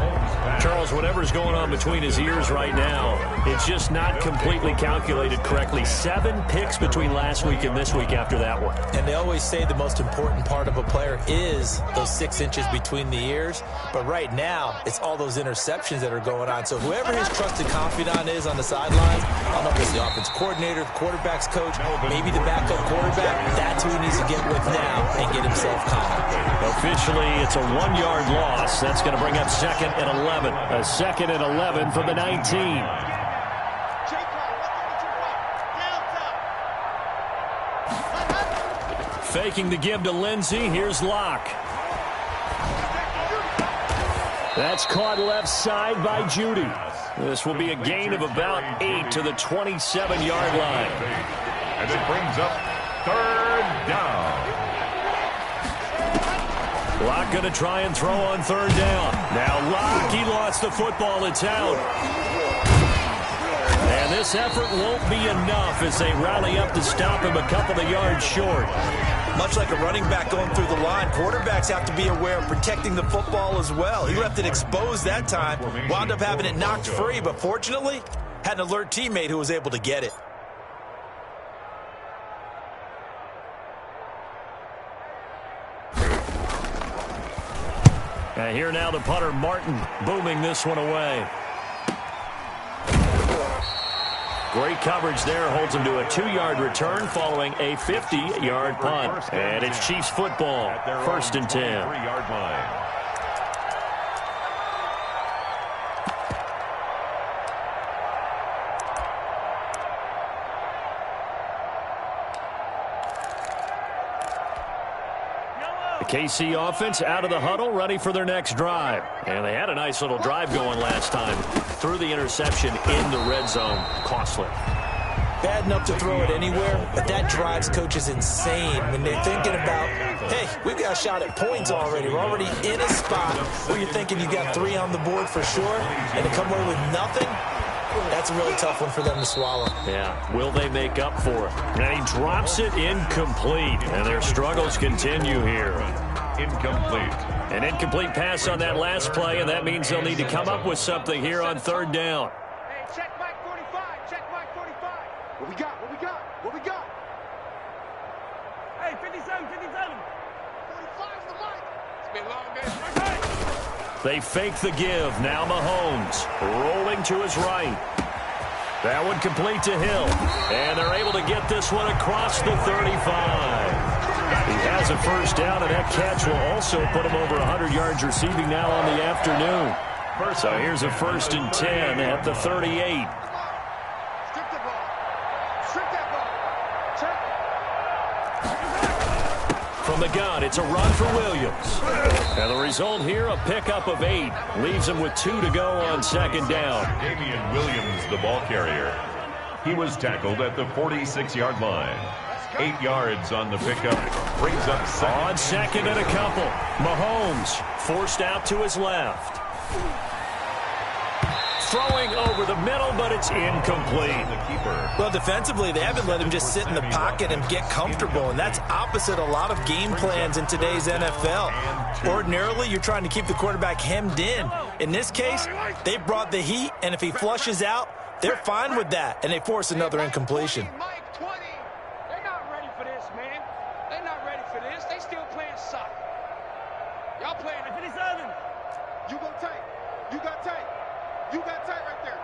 Speaker 1: Charles, whatever's going on between his ears right now, it's just not completely calculated correctly. 7 picks between last week and this week after that one.
Speaker 3: And they always say the most important part of a player is those 6 inches between the ears. But right now, it's all those interceptions that are going on. So whoever his trusted confidant is on the sidelines, I don't know if it's the offense coordinator, the quarterback's coach, maybe the backup quarterback, that's who he needs to get with now and get himself calm.
Speaker 1: Officially, it's a 1-yard loss. That's going to bring up 2nd and 11. A 2nd and 11 from the 19. Faking the give to Lindsey. Here's Locke. That's caught left side by Judy. This will be a gain of about 8 to the 27-yard line.
Speaker 2: And it brings up 3rd down.
Speaker 1: Locke going to try and throw on 3rd down. Now Locke, he lost the football. It's out. And this effort won't be enough as they rally up to stop him a couple of yards short.
Speaker 3: Much like a running back going through the line, quarterbacks have to be aware of protecting the football as well. He left it exposed that time, wound up having it knocked free, but fortunately, had an alert teammate who was able to get it.
Speaker 1: And here now the punter, Martin, booming this one away. Great coverage there, holds him to a 2-yard return following a 50-yard punt. And it's Chiefs football, 1st and 10.
Speaker 2: 3-yard line.
Speaker 1: The KC offense out of the huddle, ready for their next drive. And they had a nice little drive going last time. Threw the interception in the red zone. Costly.
Speaker 3: Bad enough to throw it anywhere, but that drives coaches insane when they're thinking about, hey, we've got a shot at points already. We're already in a spot where you're thinking you got 3 on the board for sure, and to come away with nothing, that's a really tough one for them to swallow.
Speaker 1: Yeah, will they make up for it? And he drops it incomplete, and their struggles continue here.
Speaker 2: Incomplete.
Speaker 1: An incomplete pass on that last play, and that means they'll need to come up with something here on 3rd down.
Speaker 4: Hey, check Mike 45. Check Mike 45. What we got? What we got? What we got? Hey, 57, 57. 45's the mic. It's been a long day. Okay.
Speaker 1: They fake the give. Now Mahomes rolling to his right. That one complete to Hill. And they're able to get this one across the 35. He has a 1st down, and that catch will also put him over 100 yards receiving now on the afternoon. So here's a 1st and 10 at the 38.
Speaker 4: Strip the ball. Strip that ball. Check.
Speaker 1: From the gun, it's a run for Williams. And the result here, a pickup of 8. Leaves him with 2 to go on 2nd down.
Speaker 2: Damian Williams, the ball carrier. He was tackled at the 46-yard line. 8 yards on the pickup. Brings up 2nd.
Speaker 1: On 2nd and a couple. Mahomes forced out to his left. Throwing over the middle, but it's incomplete.
Speaker 2: The keeper.
Speaker 3: Well, defensively, they haven't let him just sit in the pocket and get comfortable, and that's opposite a lot of game plans in today's NFL. Ordinarily, you're trying to keep the quarterback hemmed in. In this case, they brought the heat, and if he flushes out, they're fine with that, and they force another incompletion.
Speaker 4: Mike 20. They're not ready for this, man. They're not ready for this. They still playing soccer. Y'all playing at 57. You go tight. You got tight. You got tight right there.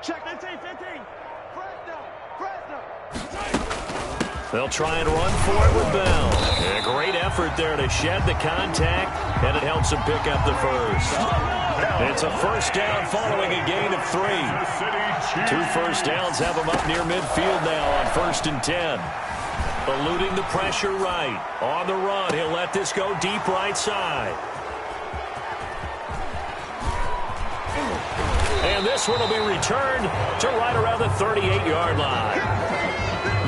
Speaker 4: Check 15, 15. Fresno.
Speaker 1: They'll try and run for it with Bell. And a great effort there to shed the contact, and it helps him pick up the 1st. It's a 1st down following a gain of 3. 2 first downs have him up near midfield now on 1st and 10. Eluding the pressure right. On the run, he'll let this go deep right side. And this one will be returned to right around the 38-yard line.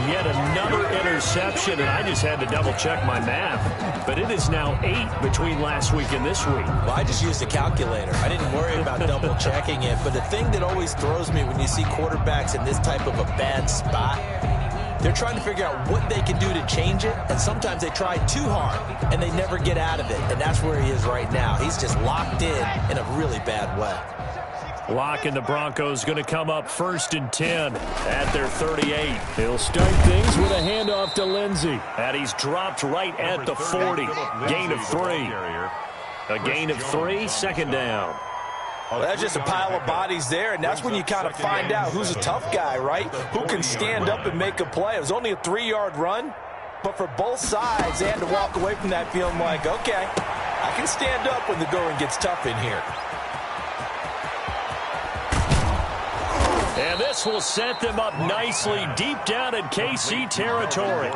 Speaker 1: yet another interception, and I just had to double-check my math. But it is now 8 between last week and this week.
Speaker 3: Well, I just used a calculator. I didn't worry about double-checking it. But the thing that always throws me when you see quarterbacks in this type of a bad spot, they're trying to figure out what they can do to change it, and sometimes they try too hard, and they never get out of it, and that's where he is right now. He's just locked in a really bad way.
Speaker 1: Lock and the Broncos going to come up 1st and 10 at their 38. He'll start things with a handoff to Lindsey. And he's dropped right at the 40. Gain of 3. A gain of 3, 2nd down.
Speaker 3: Well, that's just a pile of bodies there, and that's when you kind of find out who's a tough guy, right? Who can stand up and make a play. It was only a 3-yard run, but for both sides, they had to walk away from that feeling like, okay, I can stand up when the going gets tough in here.
Speaker 1: And this will set them up nicely deep down in KC territory.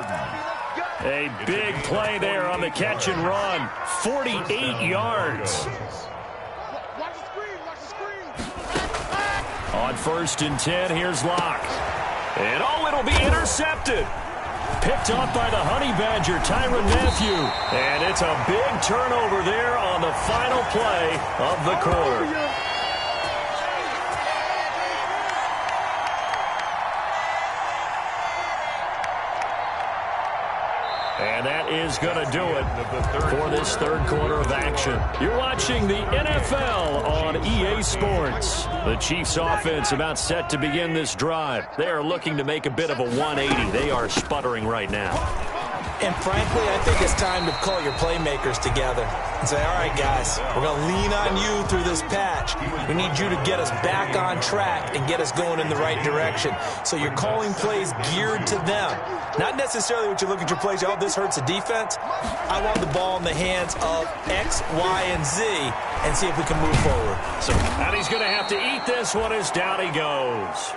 Speaker 1: A big play there on the catch and run. 48 yards. On 1st and 10, here's Locke. And it'll be intercepted. Picked off by the Honey Badger, Tyrann Mathieu. And it's a big turnover there on the final play of the quarter. And that is going to do it for this 3rd quarter of action. You're watching the NFL on EA Sports. The Chiefs offense about set to begin this drive. They are looking to make a bit of a 180. They are sputtering right now.
Speaker 3: And frankly, I think it's time to call your playmakers together and say, all right, guys, we're going to lean on you through this patch. We need you to get us back on track and get us going in the right direction. So you're calling plays geared to them. Not necessarily what you look at your plays, oh, this hurts the defense. I want the ball in the hands of X, Y, and Z and see if we can move forward.
Speaker 1: And he's going to have to eat this one as down he goes.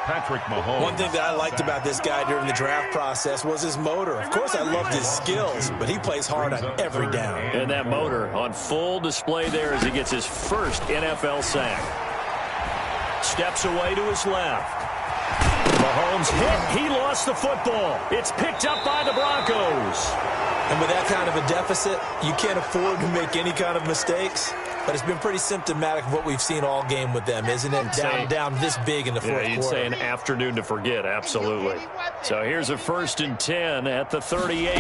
Speaker 2: Patrick Mahomes.
Speaker 3: One thing that I liked about this guy during the draft process was his motor. Of course, I loved his skills, but he plays hard on every down.
Speaker 1: And that motor on full display there as he gets his first NFL sack. Steps away to his left. Mahomes hit. He lost the football. It's picked up by the Broncos.
Speaker 3: And with that kind of a deficit, you can't afford to make any kind of mistakes. But it's been pretty symptomatic of what we've seen all game with them, isn't it? Down this big in the fourth quarter.
Speaker 1: You'd say an afternoon to forget, absolutely. So here's a 1st and 10 at the 38.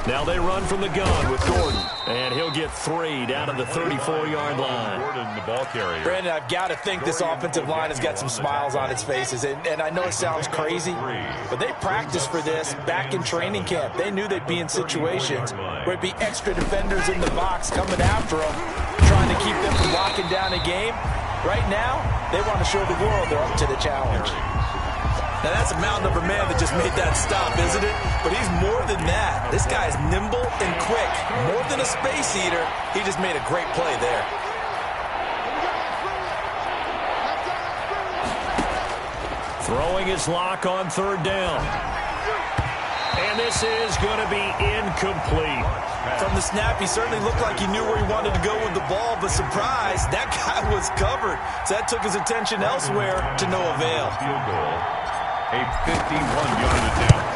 Speaker 1: Now they run from the gun with Gordon. And he'll get 3 down at the 34-yard line.
Speaker 2: Gordon, the ball carrier.
Speaker 3: Brandon, I've got to think this offensive line has got some smiles on its faces. And I know it sounds crazy, but they practiced for this back in training camp. They knew they'd be in situations where it'd be extra defenders in the box coming after them, trying to keep them from locking down a game. Right now, they want to show the world they're up to the challenge. Now, that's a mountain of a man that just made that stop, isn't it? But he's more than that. This guy is nimble and quick. More than a space eater, he just made a great play there.
Speaker 1: Throwing his Lock on 3rd down. And this is going to be incomplete.
Speaker 3: From the snap, he certainly looked like he knew where he wanted to go with the ball, but surprise, that guy was covered. So that took his attention elsewhere to no avail.
Speaker 2: Field goal, a 51-yard attempt.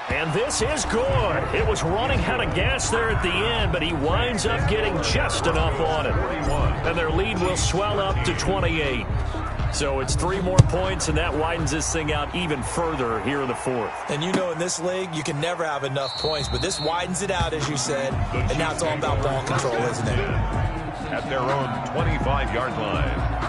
Speaker 1: And this is good. It was running out of gas there at the end, but he winds up getting just enough on it. And their lead will swell up to 28. So it's 3 more points, and that widens this thing out even further here in the 4th.
Speaker 3: And you know in this league, you can never have enough points, but this widens it out, as you said, and now it's all about ball control, isn't it?
Speaker 2: At their own 25-yard line.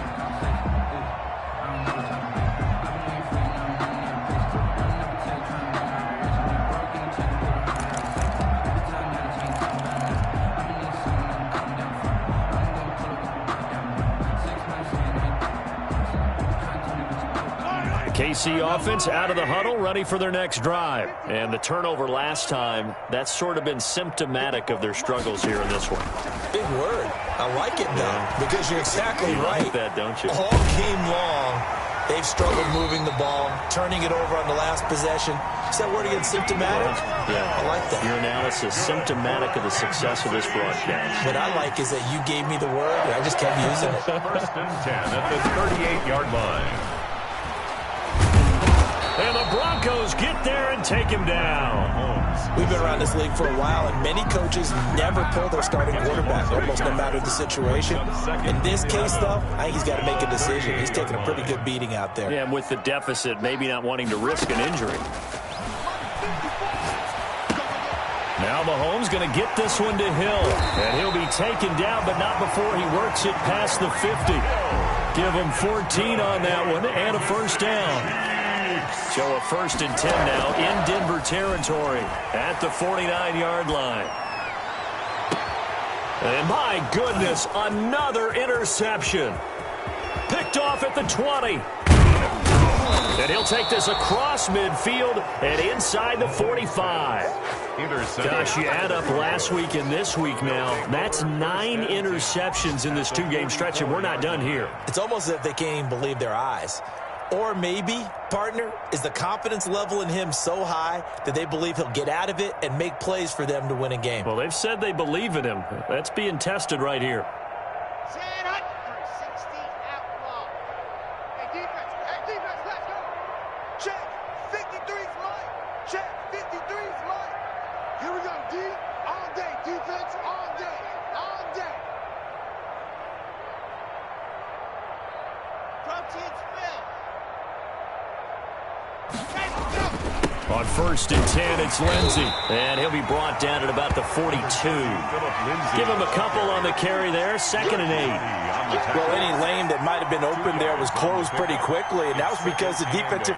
Speaker 1: KC offense out of the huddle, ready for their next drive. And the turnover last time, that's sort of been symptomatic of their struggles here in this one.
Speaker 3: Big word. I like it, though, because you're exactly right.
Speaker 1: You like that, don't you?
Speaker 3: All game long, they've struggled moving the ball, turning it over on the last possession. Is that word again, symptomatic?
Speaker 1: Yeah.
Speaker 3: I like that.
Speaker 1: Your analysis, symptomatic of the success of this broadcast.
Speaker 3: What I like is that you gave me the word, and I just kept using it.
Speaker 2: 1st and 10 at the 38-yard line.
Speaker 1: Broncos get there and take him down.
Speaker 3: We've been around this league for a while, and many coaches never pull their starting quarterback, almost no matter the situation. In this case, though, I think he's got to make a decision. He's taking a pretty good beating out there.
Speaker 1: Yeah, and with the deficit, maybe not wanting to risk an injury. Now Mahomes going to get this one to Hill, and he'll be taken down, but not before he works it past the 50. Give him 14 on that one and a first down. So a 1st and 10 now in Denver territory at the 49-yard line. And my goodness, another interception. Picked off at the 20. And he'll take this across midfield and inside the 45. Gosh, you add up last week and this week now. That's 9 interceptions in this 2-game stretch, and we're not done here.
Speaker 3: It's almost as if they can't even believe their eyes. Or maybe, partner, is the confidence level in him so high that they believe he'll get out of it and make plays for them to win a game.
Speaker 1: Well, they've said they believe in him. That's being tested right here. On 1st and 10, it's Lindsey. And he'll be brought down at about the 42. Give him a couple on the carry there. 2nd and 8.
Speaker 3: Well, any lane that might have been open there was closed pretty quickly, and that was because the defensive...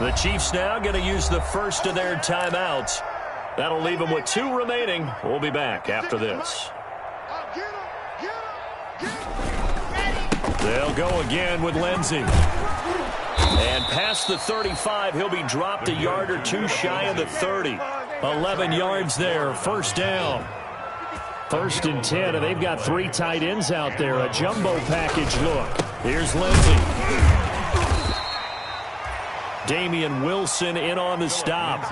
Speaker 1: The Chiefs now going to use the first of their timeouts. That'll leave them with 2 remaining. We'll be back after this. They'll go again with Lindsey. And past the 35, he'll be dropped a yard or 2 shy of the 30. 11 yards there, first down. 1st and 10, and they've got 3 tight ends out there. A jumbo package look. Here's Lindsey. Damian Wilson in on the stop.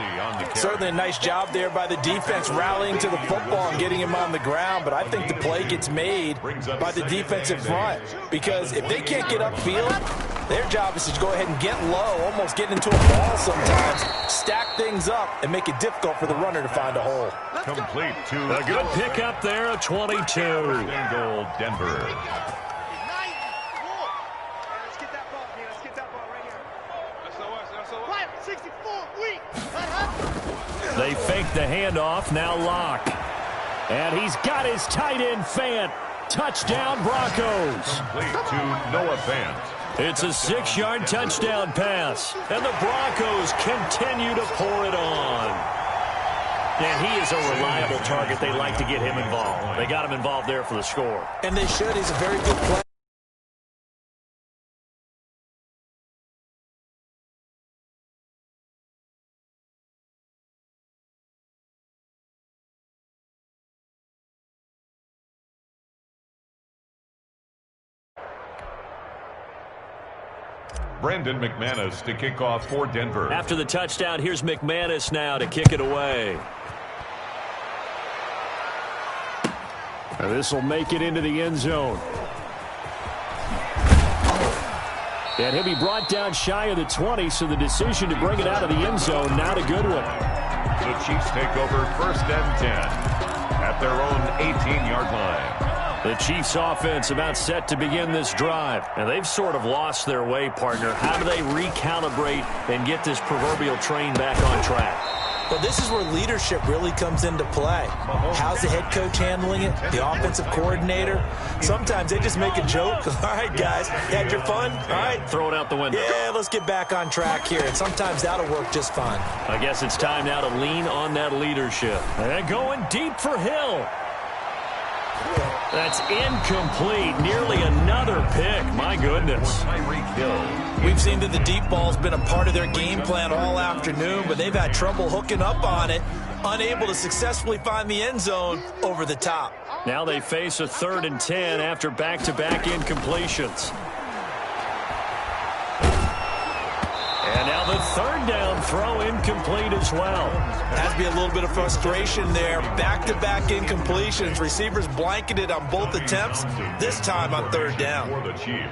Speaker 3: Certainly a nice job there by the defense rallying to the football and getting him on the ground, but I think the play gets made by the defensive front because if they can't get upfield, their job is to go ahead and get low, almost get into a ball sometimes, stack things up, and make it difficult for the runner to find a hole.
Speaker 2: Complete to
Speaker 1: a good pickup there, a 22.
Speaker 2: Goal, Denver.
Speaker 1: They fake the handoff, now Locke. And he's got his tight end Fant. Touchdown Broncos.
Speaker 2: Complete to Noah Fant.
Speaker 1: It's a 6-yard touchdown pass. And the Broncos continue to pour it on. And he is a reliable target. They like to get him involved. They got him involved there for the score.
Speaker 3: And they should. He's a very good player.
Speaker 2: Brandon McManus to kick off for Denver.
Speaker 1: After the touchdown, here's McManus now to kick it away. And this will make it into the end zone. And he'll be brought down shy of the 20, so the decision to bring it out of the end zone, not a good one.
Speaker 2: The Chiefs take over 1st and 10 at their own 18-yard line.
Speaker 1: The Chiefs offense about set to begin this drive. And they've sort of lost their way, partner. How do they recalibrate and get this proverbial train back on track?
Speaker 3: Well, this is where leadership really comes into play. How's the head coach handling it? The offensive coordinator? Sometimes they just make a joke. All right, guys, you had your fun? All right.
Speaker 1: Throw it out the window.
Speaker 3: Yeah, let's get back on track here. And sometimes that'll work just fine.
Speaker 1: I guess it's time now to lean on that leadership. And going deep for Hill. That's incomplete. Nearly another pick. My goodness.
Speaker 3: We've seen that the deep ball's been a part of their game plan all afternoon, but they've had trouble hooking up on it, unable to successfully find the end zone over the top.
Speaker 1: Now they face a 3rd and 10 after back-to-back incompletions. And now the third down throw incomplete as well.
Speaker 3: Has to be a little bit of frustration there. Back-to-back incompletions. Receivers blanketed on both attempts, this time on third down.
Speaker 2: For the Chiefs.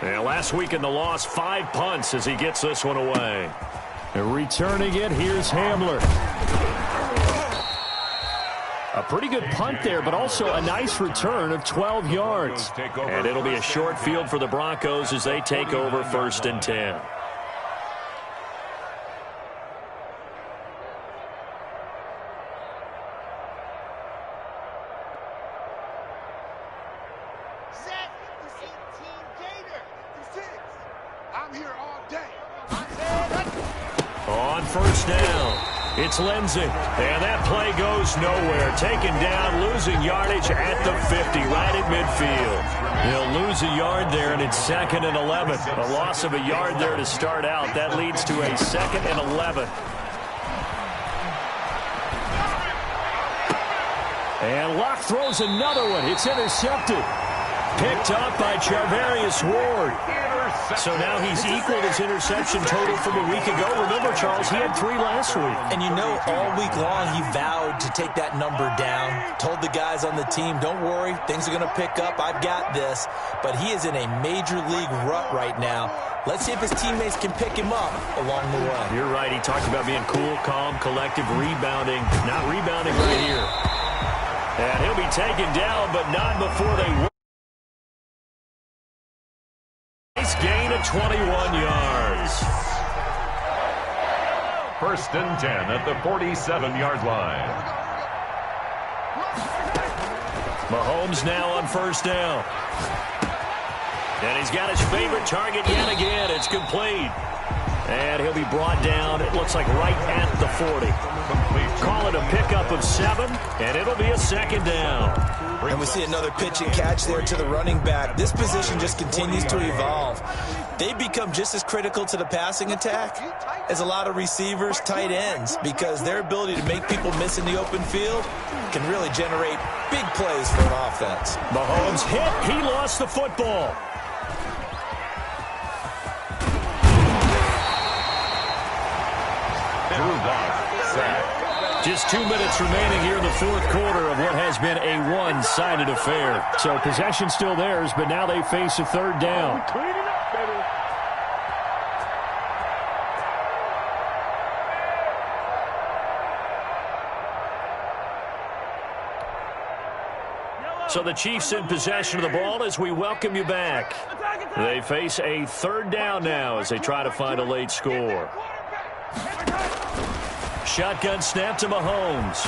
Speaker 1: And last week in the loss, 5 punts as he gets this one away. And returning it, here's Hamler. A pretty good punt there, but also a nice return of 12 yards. And it'll be a short field for the Broncos as they take over 1st and 10.
Speaker 4: I'm here all day.
Speaker 1: On 1st down, it's Lindsey. And that play goes nowhere. Taken down, losing yardage at the 50, right at midfield. He'll lose a yard there, and it's 2nd and 11. A loss of a yard there to start out. That leads to a 2nd and 11. And Locke throws another one. It's intercepted. Picked up by Charvarius Ward. So now he's equaled his interception total from a week ago. Remember, Charles, he had 3 last week.
Speaker 3: And you know, all week long he vowed to take that number down. Told the guys on the team, don't worry, things are going to pick up. I've got this. But he is in a major league rut right now. Let's see if his teammates can pick him up along the way.
Speaker 1: You're right. He talked about being cool, calm, collective, rebounding. Not rebounding right here. And he'll be taken down, but not before they win. Gain of 21 yards.
Speaker 2: 1st and 10 at the 47-yard line.
Speaker 1: Mahomes now on 1st down. And he's got his favorite target yet again. It's complete. And he'll be brought down, it looks like right at the 40. Call it a pickup of 7, and it'll be a 2nd down.
Speaker 3: And we see another pitch and catch there to the running back. This position just continues to evolve. They become just as critical to the passing attack as a lot of receivers, tight ends, because their ability to make people miss in the open field can really generate big plays for an offense.
Speaker 1: Mahomes hit. He lost the football.
Speaker 2: Drew Lock, sack.
Speaker 1: Just 2 minutes remaining here in the 4th quarter of what has been a one-sided affair. So possession still theirs, but now they face a 3rd down.
Speaker 4: Clean it up, baby.
Speaker 1: So the Chiefs in possession of the ball as we welcome you back. They face a 3rd down now as they try to find a late score. Shotgun snap to Mahomes.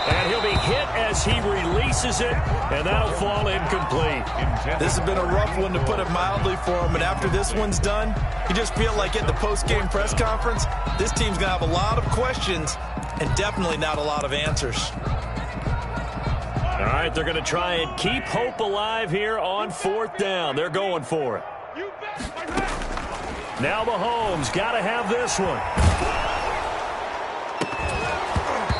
Speaker 1: And he'll be hit as he releases it, and that'll fall incomplete.
Speaker 3: This has been a rough one, to put it mildly, for him. And after this one's done, you just feel like at the post-game press conference, this team's going to have a lot of questions and definitely not a lot of answers.
Speaker 1: All right, they're going to try and keep hope alive here on 4th down. They're going for it. Now Mahomes got to have this one.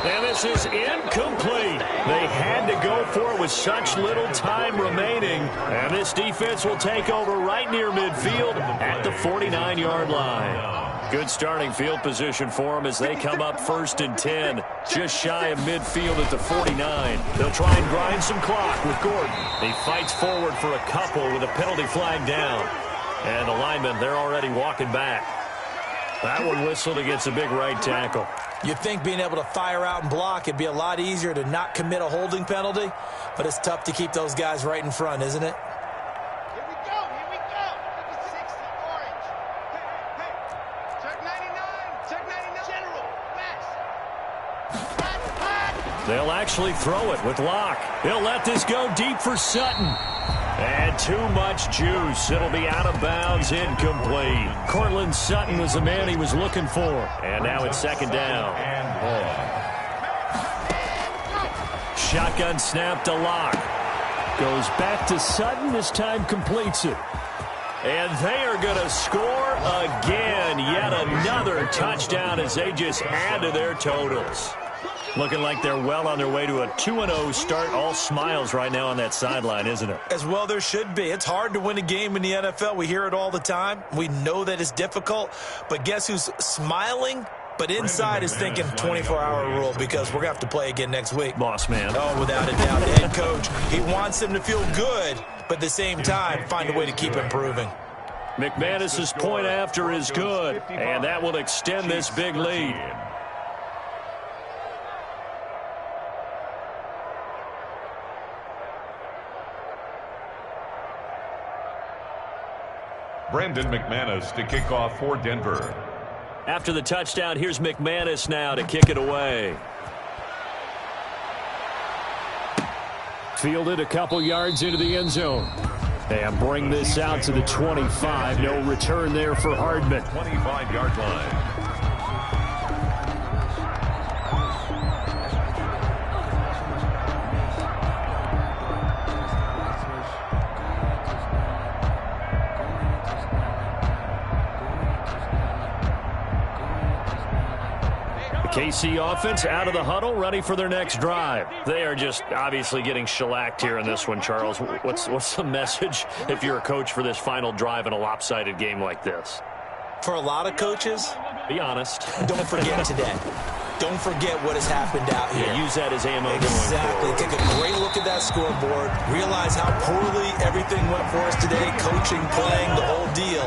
Speaker 1: And this is incomplete. They had to go for it with such little time remaining. And this defense will take over right near midfield at the 49-yard line. Good starting field position for them as they come up 1st and 10. Just shy of midfield at the 49. They'll try and grind some clock with Gordon. He fights forward for a couple with a penalty flag down. And the linemen, they're already walking back. That one whistled against a big right tackle.
Speaker 3: You'd think being able to fire out and block, it'd be a lot easier to not commit a holding penalty, but it's tough to keep those guys right in front, isn't it?
Speaker 4: Here we go. 60 orange. Hey. Check 99. Check 99. General. Max.
Speaker 1: They'll actually throw it with Locke. They'll let this go deep for Sutton. And too much juice. It'll be out of bounds, incomplete. Cortland Sutton was the man he was looking for. And now it's 2nd down. Shotgun snap to Locke. Goes back to Sutton. This time completes it. And they are going to score again. Yet another touchdown as they just add to their totals. Looking like they're well on their way to a 2-0 start. All smiles right now on that sideline, isn't it?
Speaker 3: As well there should be. It's hard to win a game in the NFL. We hear it all the time. We know that it's difficult. But guess who's smiling? But inside is thinking 24-hour rule because we're going to have to play again next week.
Speaker 1: Boss man.
Speaker 3: Oh, without a doubt. The head coach, he wants them to feel good, but at the same time, find a way to keep improving.
Speaker 1: McManus's point after is good, and that will extend this big lead.
Speaker 2: Brandon McManus to kick off for Denver.
Speaker 1: After the touchdown, here's McManus now to kick it away.
Speaker 5: Fielded a couple yards into the end zone. And bring this out to the 25. No return there for Hardman.
Speaker 2: 25-yard line.
Speaker 1: KC offense out of the huddle, ready for their next drive. They are just obviously getting shellacked here in this one, Charles. What's the message if you're a coach for this final drive in a lopsided game like this?
Speaker 3: For a lot of coaches,
Speaker 1: be honest.
Speaker 3: Don't forget today. Don't forget what has happened out here.
Speaker 1: Yeah, use that as ammo.
Speaker 3: Exactly. Take a great look at that scoreboard. Realize how poorly everything went for us today. Coaching, playing, the whole deal.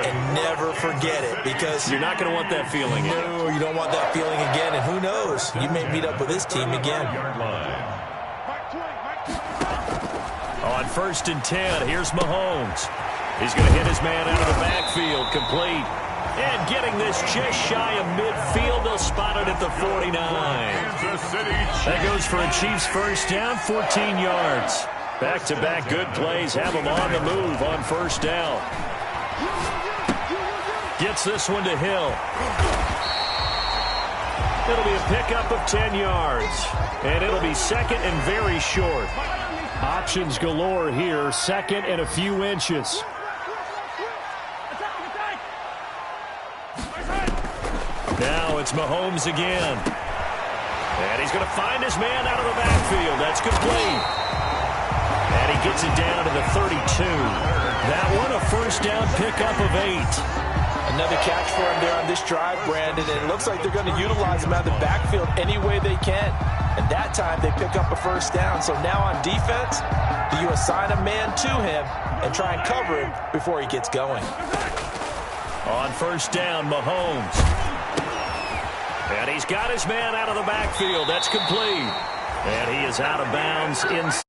Speaker 3: And never forget it because
Speaker 1: you're not going to want that feeling.
Speaker 3: No, you don't want that feeling again. And who knows? You may meet up with this team again.
Speaker 1: On 1st and 10, here's Mahomes. He's going to hit his man out of the backfield, complete. And getting this just shy of midfield, they'll spot it at the 49. That goes for a Chiefs first down, 14 yards. Back-to-back good plays have them on the move on first down. Gets this one to Hill. It'll be a pickup of 10 yards. And it'll be second and very short.
Speaker 5: Options galore here, second and a few inches.
Speaker 1: Now it's Mahomes again. And he's going to find his man out of the backfield. That's complete. And he gets it down to the 32. That one a first down pickup of 8.
Speaker 3: Another catch for him there on this drive, Brandon. And it looks like they're going to utilize him out of the backfield any way they can. And that time they pick up a first down. So now on defense, do you assign a man to him and try and cover him before he gets going?
Speaker 1: On first down, Mahomes. And he's got his man out of the backfield. That's complete. And he is out of bounds inside.